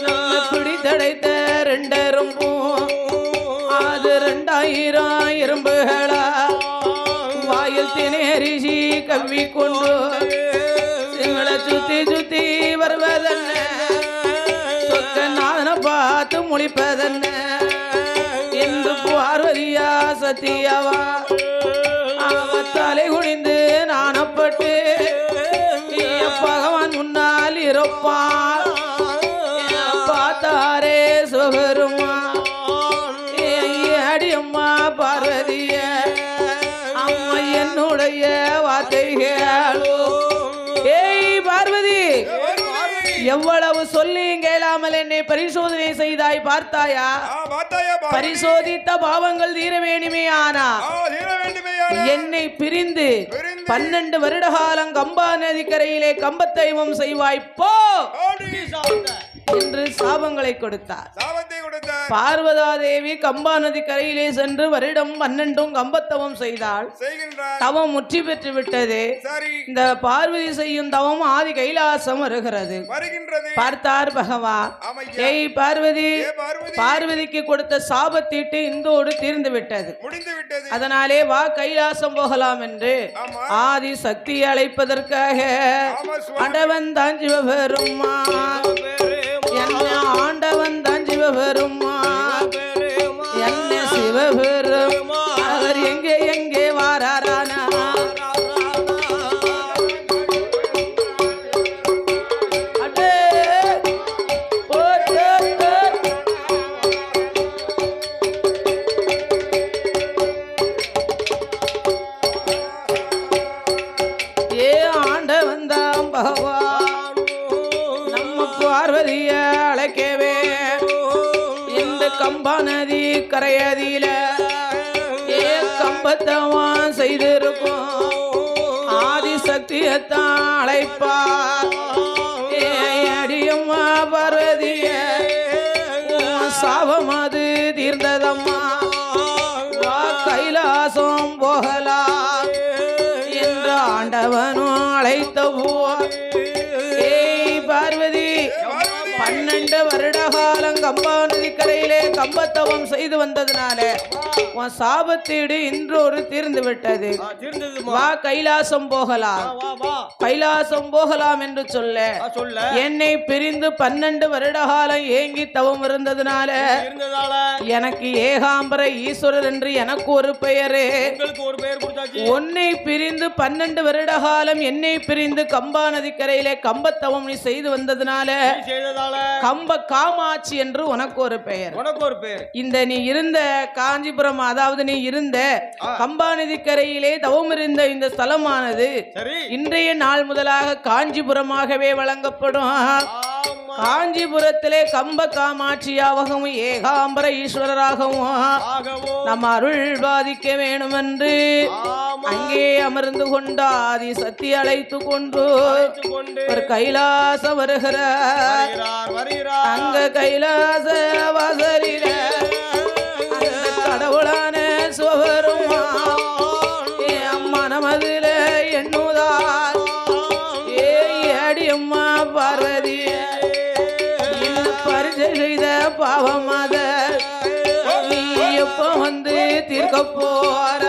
நம்ம பிடித்தடைத்த 2 எறும்பும் அது 2000 எறும்புகளா வாயில் தினேரிசி கவ்விக்கொண்டு சிங்கள சுத்தி சுத்தி வருவதென்ன, சொக்க நாதனை பார்த்து முழிப்பதென்ன என்று பார்வதியா சத்தியவா அவ தலை குனிந்து நாணப்பட்டு பகவான் முன்னால் இருப்பான். பார்த்தாரே சுகருமா அடியம்மா பார்வதிய அம்மா என்னுடைய வார்த்தைகளோ. ஏய் பார்வதி, எவ்வளவு சொல்லி கேளாமல் என்னை பரிசோதனை செய்தாய், பார்த்தாயா? பரிசோதித்த பாவங்கள் தீர வேண்டுமே. ஆனா என்னை பிரிந்து 12 வருட காலம் கம்பா நதிக்கரையிலே கம்பத்தைவம் செய்வாய் போ என்று சாபங்களை கொடுத்தார். பார்வதா தேவி கம்பா நதி கரையிலே சென்று வருடம் 12 கம்பத்தவம் செய்தாள். தவம் முற்றி பெற்று விட்டது. இந்த பார்வதி செய்யும் தவம் ஆதி கைலாசம் வருகிறது. பார்த்தார் பகவான், ஏய் பார்வதி, பார்வதிக்கு கொடுத்த சாபத்தீட்டு இந்தோடு தீர்ந்து விட்டது. அதனாலே வா கைலாசம் போகலாம் என்று ஆதி சக்தியை அழைப்பதற்காக ஆண்டவன் தான் சிவபெருமா, என்ன ஆண்டவன் தான் சிவபெருமா, என்ன சிவபெருமா, அவர் எங்கே எங்கே வாராரானா? ஏ ஆண்டவன் தான் பகவான் நம்ம பார்வதிய அழைக்கவே இந்த கம்பா நதி கரையதியில ஏ கம்பத்தவன் செய்திருக்கும் ஆதி சக்தியத்தான் அழைப்பா. ஏ அடியம்மா பார்வதிய சாபம் அது தீர்ந்ததம்மா, வா கைலாசம் போகலாம் என்று ஆண்டவனும் அழைத்த போவார். ஏய் பார்வதி, 12 வருட காலம் கம்பா நதி கரையிலே கம்பத்தவம் செய்து வந்ததுனால உன் சாபத்தீடு இன்றொரு தீர்ந்து விட்டது. வா கைலாசம் போகலாம், கைலாசம் போகலாம் என்று சொல்ல என்னை பிரிந்து 12 வருட காலம் ஏங்கி தவம் இருந்ததுனால எனக்கு ஏகாம்பர ஈஸ்வரர் என்று எனக்கு ஒரு பெயரு. உன்னை பிரிந்து 12 வருட காலம் என்னை பிரிந்து கம்பா நதி கரையிலே கம்பத்தவம் நீ செய்து வந்ததுனால கம்ப காமாட்சி என்று உனக்கு ஒரு பெயர். பேர். இந்த நீ இருந்த காஞ்சிபுரம், அதாவது நீ இருந்த கம்பா நதிக்கரையிலே தவம் இருந்த இந்த ஸ்தலமானது இன்றைய நாள் முதலாக காஞ்சிபுரமாகவே வழங்கப்படும். காஞ்சிபுரத்திலே கம்ப காமாட்சியாகவும் ஏகாம்பர ஈஸ்வரராகவும் நம் அருள் பாதிக்க வேணும் என்று அங்கே அமர்ந்து கொண்டாதி சக்தி அழைத்து கொண்டு ஒரு கைலாசம் வருகிறார். அங்க கைலாச வாசலில கடவுளான சுவரும் மனமதில எண்ணுதார் ஏடியம்மா பார்வதி பரிசை செய்த பாவமாத நீ எப்ப வந்து தீர்க்க போற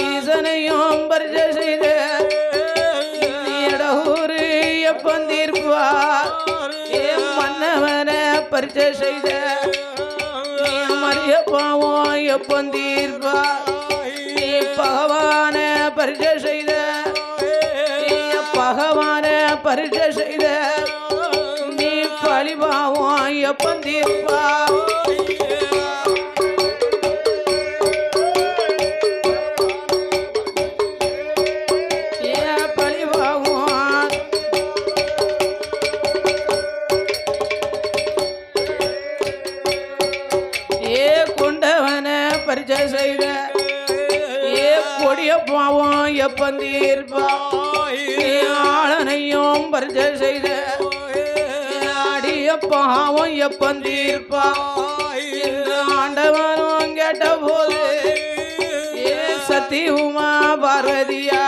ஈசனையும் பரிசை செய்த இடூரு எப்ப தீர்ப்பார் மன்னவன பரிசை செய்த மரியப்பாவும் எப்ப தீர்ப்பார் பகவான பரிசை செய்த பகவான பரிசை செய்த நீ பழிபாவும் எப்ப தீர்ப்பா பரிச்சை செய்த ஏ கொடிய பாவம் எப்பந்தீர்ப்பா ஆளனையும் பரிச்சை செய்த அடிய பாவம் எப்பந்தீர்ப்பா ஆண்டவனும் கேட்ட போது ஏ சத்தியுமா பார்வதியா